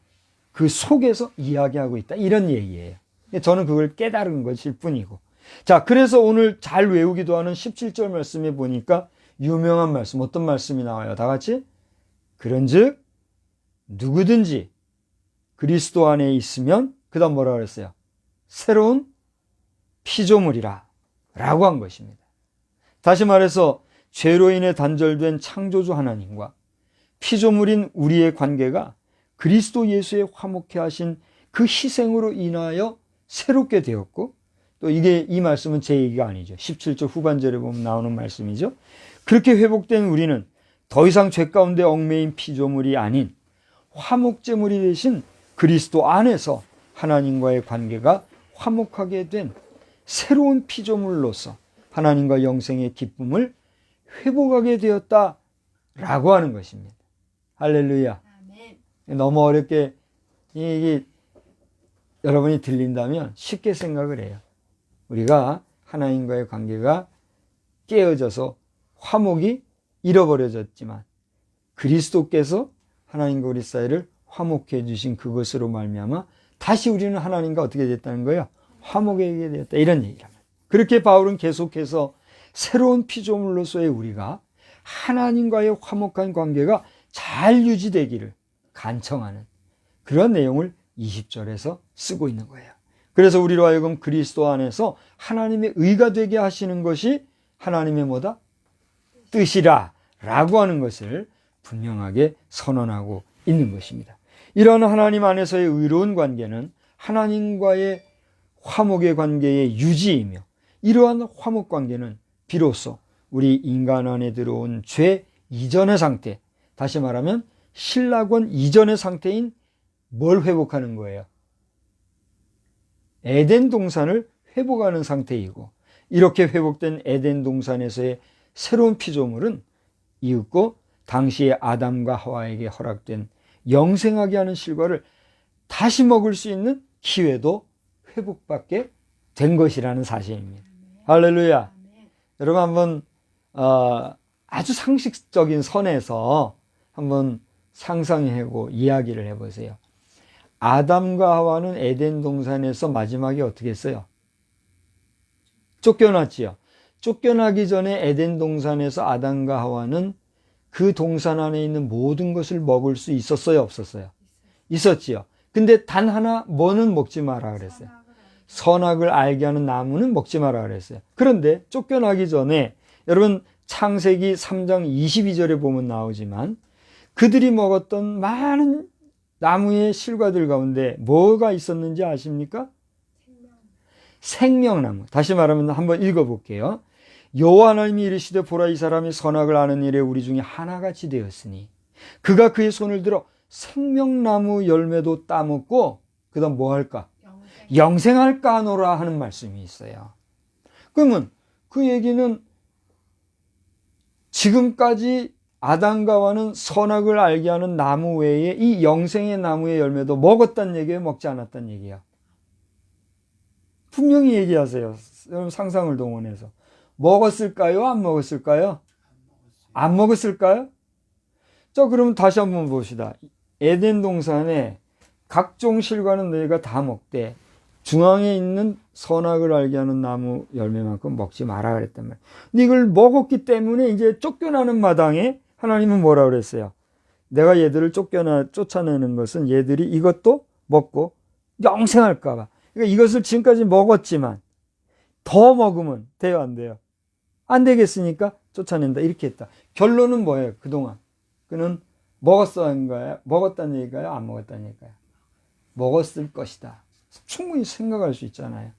그 속에서 이야기하고 있다. 이런 얘기예요. 저는 그걸 깨달은 것일 뿐이고. 자, 그래서 오늘 잘 외우기도 하는 17절 말씀에 보니까 유명한 말씀, 어떤 말씀이 나와요? 다 같이? 그런즉 누구든지 그리스도 안에 있으면 그 다음 뭐라 그랬어요? 새로운 피조물이라 라고 한 것입니다. 다시 말해서 죄로 인해 단절된 창조주 하나님과 피조물인 우리의 관계가 그리스도 예수의 화목케 하신 그 희생으로 인하여 새롭게 되었고, 또 이게 이 말씀은 제 얘기가 아니죠. 17절 후반절에 보면 나오는 말씀이죠. 그렇게 회복된 우리는 더 이상 죄 가운데 얽매인 피조물이 아닌 화목제물이 되신 그리스도 안에서 하나님과의 관계가 화목하게 된 새로운 피조물로서 하나님과 영생의 기쁨을 회복하게 되었다라고 하는 것입니다. 할렐루야. 너무 어렵게 이게 여러분이 들린다면 쉽게 생각을 해요. 우리가 하나님과의 관계가 깨어져서 화목이 잃어버려졌지만 그리스도께서 하나님과 우리 사이를 화목해 해주신 그것으로 말미암아 다시 우리는 하나님과 어떻게 됐다는 거예요? 화목하게 되었다, 이런 얘기를 합니다. 그렇게 바울은 계속해서 새로운 피조물로서의 우리가 하나님과의 화목한 관계가 잘 유지되기를 간청하는 그런 내용을 20절에서 쓰고 있는 거예요. 그래서 우리로 하여금 그리스도 안에서 하나님의 의가 되게 하시는 것이 하나님의 뭐다? 뜻이라 라고 하는 것을 분명하게 선언하고 있는 것입니다. 이런 하나님 안에서의 의로운 관계는 하나님과의 화목의 관계의 유지이며, 이러한 화목 관계는 비로소 우리 인간 안에 들어온 죄 이전의 상태, 다시 말하면 신라권 이전의 상태인 뭘 회복하는 거예요? 에덴 동산을 회복하는 상태이고, 이렇게 회복된 에덴 동산에서의 새로운 피조물은 이윽고 당시에 아담과 하와에게 허락된 영생하게 하는 실과를 다시 먹을 수 있는 기회도 회복받게 된 것이라는 사실입니다. 할렐루야. 여러분 한번 아주 상식적인 선에서 한번 상상하고 이야기를 해보세요. 아담과 하와는 에덴 동산에서 마지막에 어떻게 했어요? 쫓겨났지요. 쫓겨나기 전에 에덴 동산에서 아담과 하와는 그 동산 안에 있는 모든 것을 먹을 수 있었어요, 없었어요? 있었지요. 근데 단 하나, 뭐는 먹지 마라 그랬어요? 선악을 알게 하는 나무는 먹지 마라 그랬어요. 그런데 쫓겨나기 전에, 여러분 창세기 3장 22절에 보면 나오지만, 그들이 먹었던 많은 나무의 실과들 가운데 뭐가 있었는지 아십니까? 생명나무. 다시 말하면 한번 읽어볼게요. 여호와 하나님이 이르시되 보라, 이 사람이 선악을 아는 일에 우리 중에 하나같이 되었으니 그가 그의 손을 들어 생명나무 열매도 따먹고 그 다음 뭐 할까? 영생할까 하노라 하는 말씀이 있어요. 그러면 그 얘기는 지금까지 아담과 하와는 선악을 알게 하는 나무 외에 이 영생의 나무의 열매도 먹었다는 얘기예요, 먹지 않았다는 얘기야? 분명히 얘기하세요. 여러분 상상을 동원해서. 먹었을까요? 안 먹었을까요? 안 먹었을까요? 자, 그러면 다시 한번 봅시다. 에덴 동산에 각종 실과는 너희가 다 먹되 중앙에 있는 선악을 알게 하는 나무 열매만큼 먹지 마라 그랬단 말이에요. 근데 이걸 먹었기 때문에 이제 쫓겨나는 마당에 하나님은 뭐라 그랬어요? 내가 얘들을 쫓아내는 것은 얘들이 이것도 먹고 영생할까 봐. 그러니까 이것을 지금까지 먹었지만 더 먹으면 돼요, 안 돼요? 안 되겠으니까 쫓아낸다, 이렇게 했다. 결론은 뭐예요? 그동안 그는 먹었다는 얘기가요? 안 먹었다는 얘기가요? 먹었을 것이다. 충분히 생각할 수 있잖아요.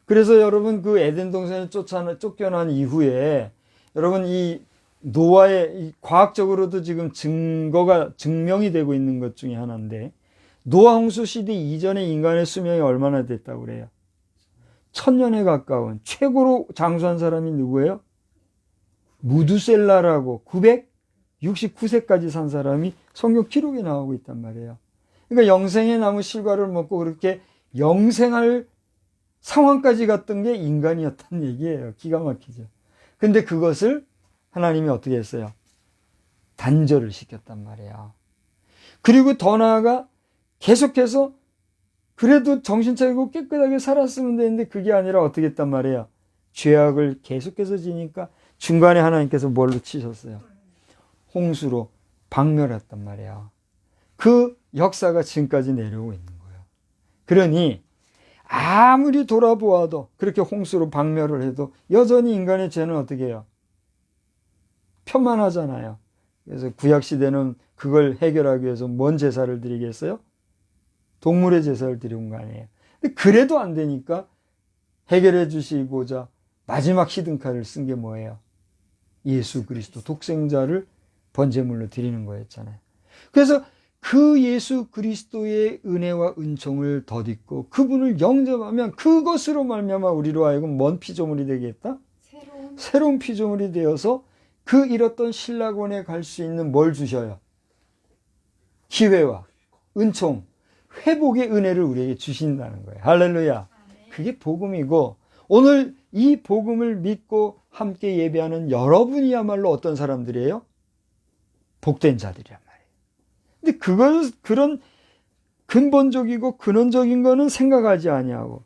그래서 여러분 그 에덴 동산에 쫓겨난 이후에 여러분 이 노아의 과학적으로도 지금 증명이 되고 있는 것 중에 하나인데, 노아 홍수 시대 이전에 인간의 수명이 얼마나 됐다고 그래요? 1000년에 가까운 최고로 장수한 사람이 누구예요? 무두셀라라고 969세까지 산 사람이 성경 기록에 나오고 있단 말이에요. 그러니까 영생의 나무 실과를 먹고 그렇게 영생할 상황까지 갔던 게 인간이었다는 얘기예요. 기가 막히죠. 근데 그것을 하나님이 어떻게 했어요? 단절을 시켰단 말이에요. 그리고 더 나아가 계속해서 그래도 정신 차리고 깨끗하게 살았으면 되는데 그게 아니라 어떻게 했단 말이에요? 죄악을 계속해서 지니까 중간에 하나님께서 뭘로 치셨어요? 홍수로 박멸했단 말이에요. 그 역사가 지금까지 내려오고 있는 거예요. 그러니 아무리 돌아보아도 그렇게 홍수로 박멸을 해도 여전히 인간의 죄는 어떻게 해요? 편만하잖아요. 그래서 구약 시대는 그걸 해결하기 위해서 뭔 제사를 드리겠어요? 동물의 제사를 드리는 거 아니에요. 근데 그래도 안 되니까 해결해 주시고자 마지막 히든칼을 쓴 게 뭐예요? 예수 그리스도 독생자를 번제물로 드리는 거였잖아요. 그래서 그 예수 그리스도의 은혜와 은총을 덧입고 그분을 영접하면 그것으로 말미암아 우리로 하여금 뭔 피조물이 되겠다? 새로운 피조물이 되어서 그 잃었던 신락원에 갈 수 있는 뭘 주셔요? 기회와 은총, 회복의 은혜를 우리에게 주신다는 거예요. 할렐루야. 그게 복음이고, 오늘 이 복음을 믿고 함께 예배하는 여러분이야말로 어떤 사람들이에요? 복된 자들이란 말이에요. 근데 그런 근본적이고 근원적인 거는 생각하지 아니하고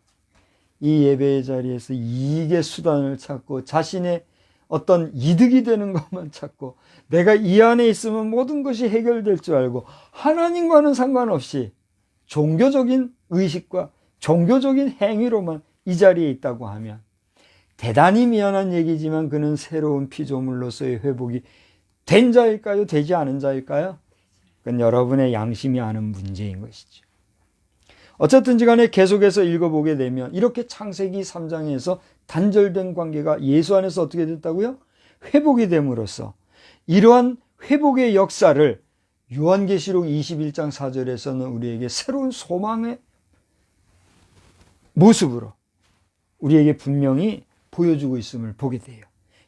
이 예배의 자리에서 이익의 수단을 찾고 자신의 어떤 이득이 되는 것만 찾고 내가 이 안에 있으면 모든 것이 해결될 줄 알고 하나님과는 상관없이 종교적인 의식과 종교적인 행위로만 이 자리에 있다고 하면 대단히 미안한 얘기지만 그는 새로운 피조물로서의 회복이 된 자일까요? 되지 않은 자일까요? 그건 여러분의 양심이 아는 문제인 것이죠. 어쨌든지 간에 계속해서 읽어보게 되면 이렇게 창세기 3장에서 단절된 관계가 예수 안에서 어떻게 됐다고요? 회복이 됨으로써 이러한 회복의 역사를 요한계시록 21장 4절에서는 우리에게 새로운 소망의 모습으로 우리에게 분명히 보여주고 있음을 보게 돼요.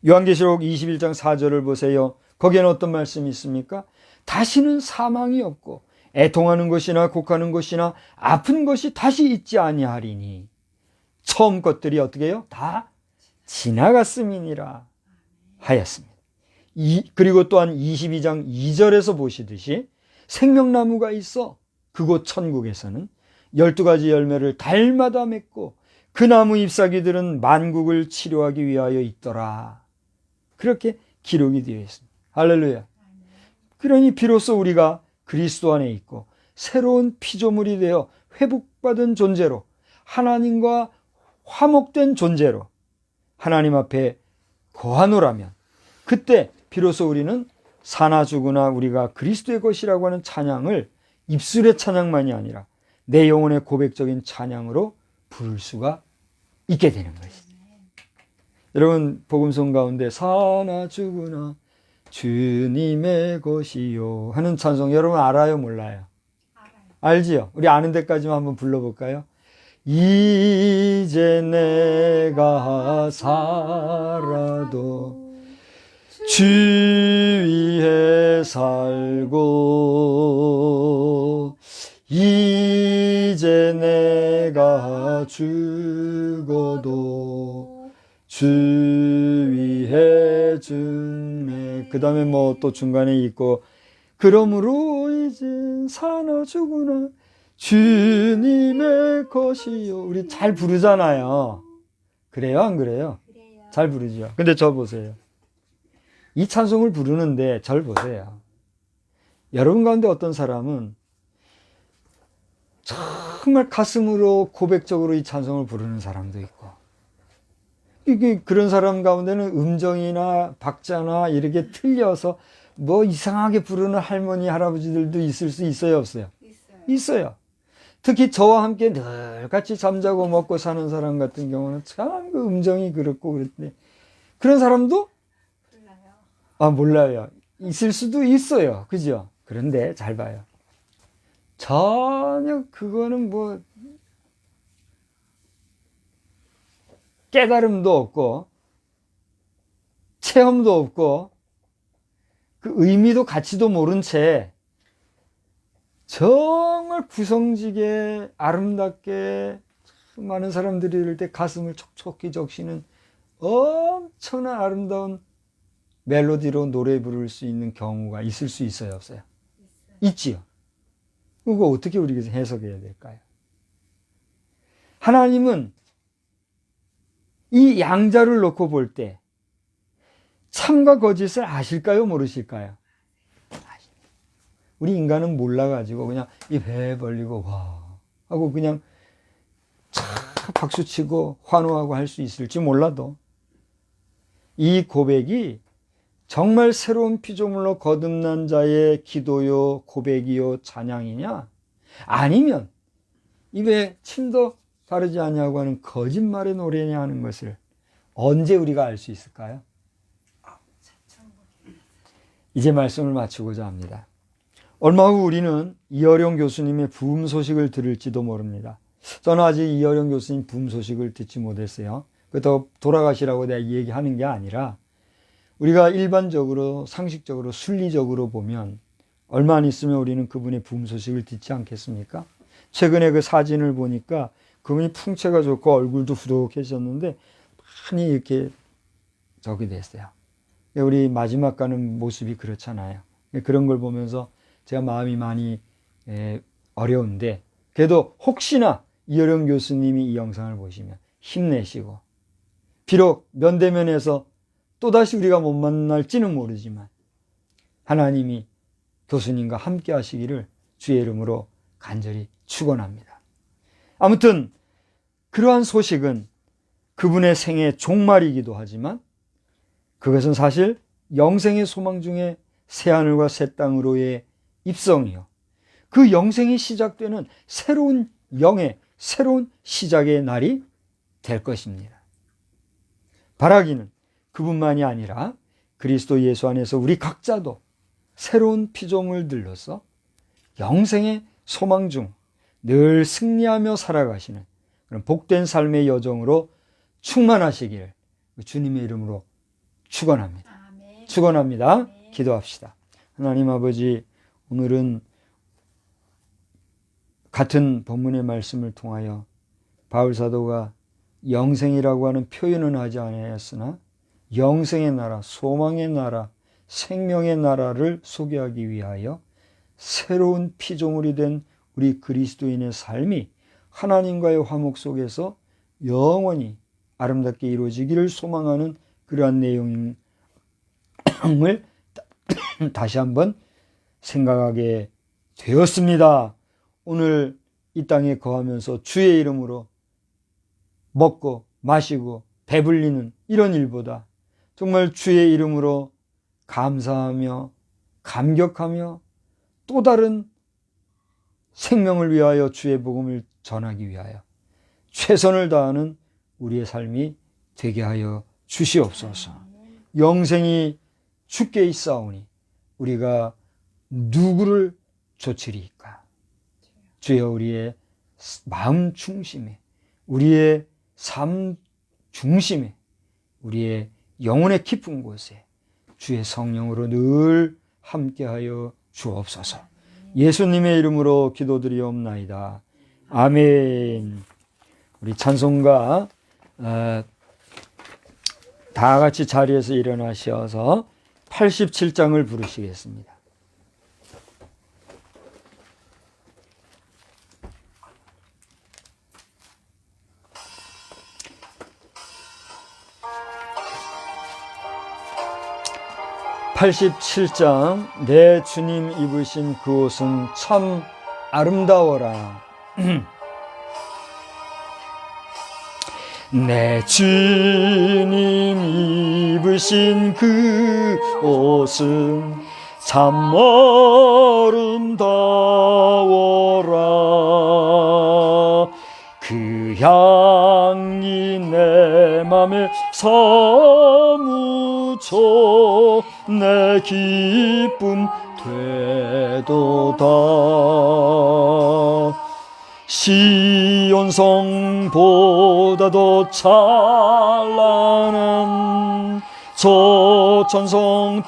요한계시록 21장 4절을 보세요. 거기에는 어떤 말씀이 있습니까? 다시는 사망이 없고 애통하는 것이나 곡하는 것이나 아픈 것이 다시 있지 아니하리니 처음 것들이 어떻게 해요? 다 지나갔음이니라 하였습니다. 그리고 또한 22장 2절에서 보시듯이 생명나무가 있어 그곳 천국에서는 12가지 열매를 달마다 맺고 그 나무 잎사귀들은 만국을 치료하기 위하여 있더라. 그렇게 기록이 되어 있습니다. 할렐루야. 그러니 비로소 우리가 그리스도 안에 있고 새로운 피조물이 되어 회복받은 존재로 하나님과 화목된 존재로 하나님 앞에 거하노라면 그때 비로소 우리는 사나 죽으나 우리가 그리스도의 것이라고 하는 찬양을 입술의 찬양만이 아니라 내 영혼의 고백적인 찬양으로 부를 수가 있게 되는 것이죠. 여러분 복음성 가운데 사나 죽으나 주님의 것이요 하는 찬송 여러분 알아요? 몰라요? 알지요? 우리 아는 데까지만 한번 불러볼까요? 이제 내가 살아도 주 위에 살고 이제 내가 죽어도 주 위에 죽네. 그 다음에 뭐 또 중간에 있고 그러므로 이제 사나 죽으나 주님의 것이요. 우리 잘 부르잖아요. 그래요? 안 그래요? 잘 부르죠. 근데 저 보세요. 이 찬송을 부르는데 절 보세요. 여러분 가운데 어떤 사람은 정말 가슴으로 고백적으로 이 찬송을 부르는 사람도 있고 그런 사람 가운데는 음정이나 박자나 이렇게 틀려서 뭐 이상하게 부르는 할머니 할아버지들도 있을 수 있어요? 없어요? 있어요. 특히 저와 함께 늘 같이 잠자고 먹고 사는 사람 같은 경우는 참 그 음정이 그렇고 그런데 그런 사람도 몰라요. 있을 수도 있어요. 그죠? 그런데 잘 봐요. 전혀 그거는 뭐 깨달음도 없고 체험도 없고 그 의미도 가치도 모른 채 정말 구성지게 아름답게 많은 사람들이 이럴 때 가슴을 촉촉히 적시는 엄청난 아름다운 멜로디로 노래 부를 수 있는 경우가 있을 수 있어요? 없어요? 있지요. 그거 어떻게 우리가 해석해야 될까요? 하나님은 이 양자를 놓고 볼 때 참과 거짓을 아실까요? 모르실까요? 우리 인간은 몰라가지고 그냥 입 배 벌리고 와 하고 그냥 참 박수치고 환호하고 할 수 있을지 몰라도 이 고백이 정말 새로운 피조물로 거듭난 자의 기도요, 고백이요, 찬양이냐? 아니면 입에 침도 바르지 아니하고 하는 거짓말의 노래냐 하는 것을 언제 우리가 알 수 있을까요? 이제 말씀을 마치고자 합니다. 얼마 후 우리는 이어령 교수님의 부흥 소식을 들을지도 모릅니다. 저는 아직 이어령 교수님 부흥 소식을 듣지 못했어요. 그렇다고 돌아가시라고 내가 얘기하는 게 아니라 우리가 일반적으로 상식적으로 순리적으로 보면 얼마 안 있으면 우리는 그분의 부흥 소식을 듣지 않겠습니까? 최근에 그 사진을 보니까 그분이 풍채가 좋고 얼굴도 후덕해졌는데 많이 이렇게 저기 됐어요. 우리 마지막 가는 모습이 그렇잖아요. 그런 걸 보면서 제가 마음이 많이 어려운데, 그래도 혹시나 이어령 교수님이 이 영상을 보시면 힘내시고, 비록 면대면에서 또다시 우리가 못 만날지는 모르지만 하나님이 교수님과 함께 하시기를 주의 이름으로 간절히 축원합니다. 아무튼 그러한 소식은 그분의 생의 종말이기도 하지만 그것은 사실 영생의 소망 중에 새하늘과 새 땅으로의 입성이요, 그 영생이 시작되는 새로운 영의 새로운 시작의 날이 될 것입니다. 바라기는 그분만이 아니라 그리스도 예수 안에서 우리 각자도 새로운 피조물들로서 영생의 소망 중 늘 승리하며 살아가시는 그런 복된 삶의 여정으로 충만하시기를 주님의 이름으로 축원합니다. 아멘. 축원합니다. 아멘. 기도합시다. 하나님 아버지, 오늘은 같은 본문의 말씀을 통하여 바울 사도가 영생이라고 하는 표현은 하지 않았으나 영생의 나라, 소망의 나라, 생명의 나라를 소개하기 위하여 새로운 피조물이 된 우리 그리스도인의 삶이 하나님과의 화목 속에서 영원히 아름답게 이루어지기를 소망하는 그러한 내용을 다시 한번 생각하게 되었습니다. 오늘 이 땅에 거하면서 주의 이름으로 먹고 마시고 배불리는 이런 일보다 정말 주의 이름으로 감사하며 감격하며 또 다른 생명을 위하여 주의 복음을 전하기 위하여 최선을 다하는 우리의 삶이 되게 하여 주시옵소서. 영생이 주께 있사오니 우리가 누구를 조치리이까? 주여, 우리의 마음 중심에, 우리의 삶 중심에, 우리의 영혼의 깊은 곳에 주의 성령으로 늘 함께하여 주옵소서. 예수님의 이름으로 기도드리옵나이다. 아멘. 우리 찬송가 다 같이 자리에서 일어나셔서 87장을 부르시겠습니다. (87장) 내 주님 입으신 그 옷은 참 아름다워라. 내 주님 입으신 그 옷은 참 아름다워라. 그 향이 내 맘에 사무쳐 내 기쁨 되도다. 시온성보다도 찬란한 저 천성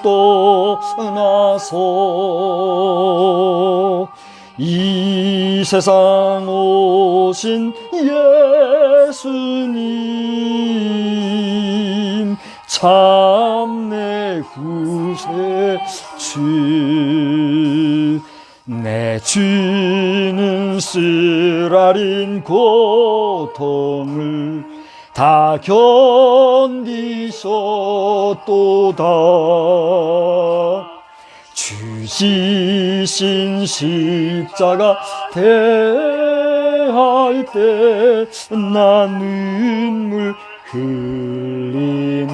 떠나서 이 세상 오신 예수님 참 내 구세주. 내 주는 쓰라린 고통을 다 견디셨도다. 주지신 십자가 대할 때 나 눈물 흘리네.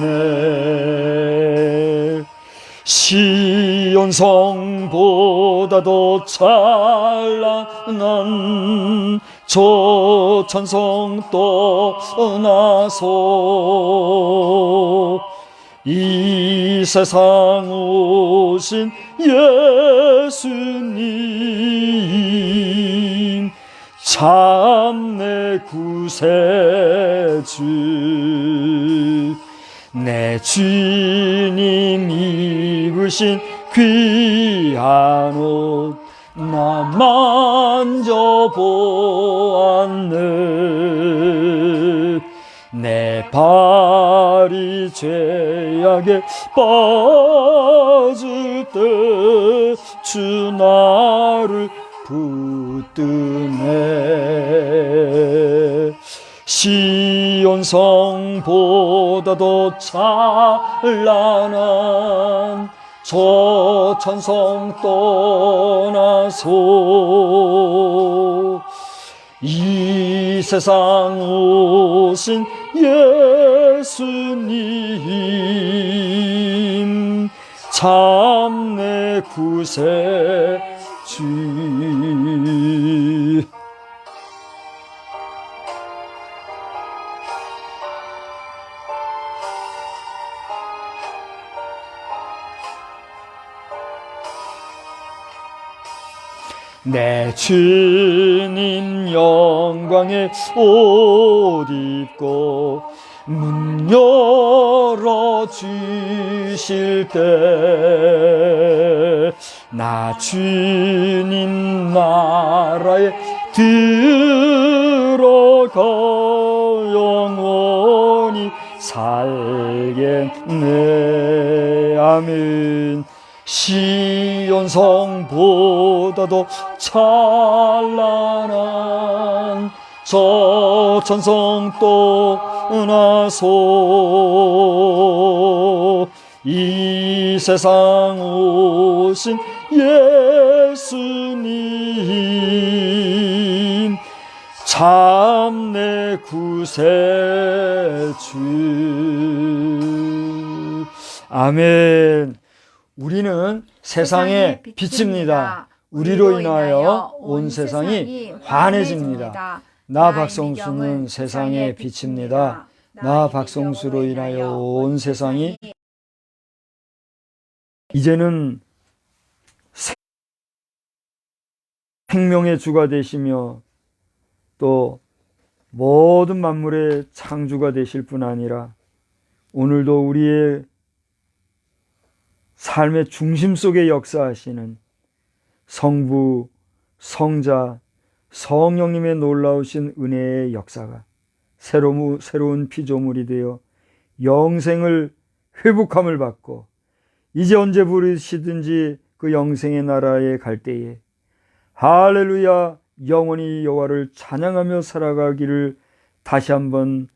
시온성보다도 찬란한 저 천성 떠나서 이 세상 오신 예수님 참내 구세주 내 주님 입으신 귀한 옷 나 만져보았네 내 발이 죄악에 빠질 때 주 나를 붙드네 시온성보다도 찬란한 저 천성 떠나서 이 세상 오신 예수님 참내 구세주 내 주님 영광의 옷 입고 문 열어 주실 때 나 주님 나라에 들어가 영원히 살겠네 아멘 시온성보다도 찬란한 저 천성 떠나서 이 세상 오신 예수님 참내 구세주 아멘 우리는 세상의 빛입니다. 우리로 인하여 온 세상이 환해집니다. 나 박성수는 세상의 빛입니다. 나 박성수로 인하여 온 세상이 이제는 생명의 주가 되시며 또 모든 만물의 창주가 되실 뿐 아니라 오늘도 우리의 삶의 중심 속에 역사하시는 성부, 성자, 성령님의 놀라우신 은혜의 역사가 새로운 피조물이 되어 영생을 회복함을 받고 이제 언제 부르시든지 그 영생의 나라에 갈 때에 할렐루야 영원히 여호와를 찬양하며 살아가기를 다시 한번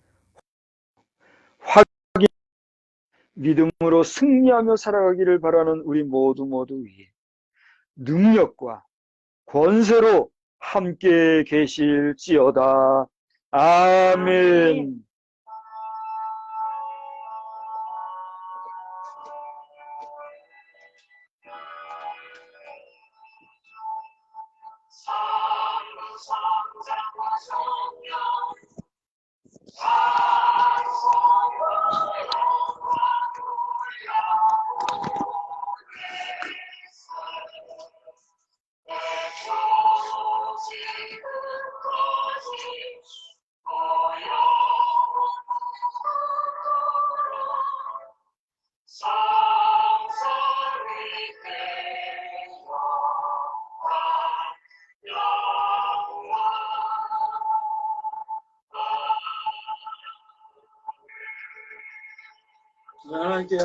믿음으로 승리하며 살아가기를 바라는 우리 모두 위에 능력과 권세로 함께 계실지어다. 아멘. 하나님께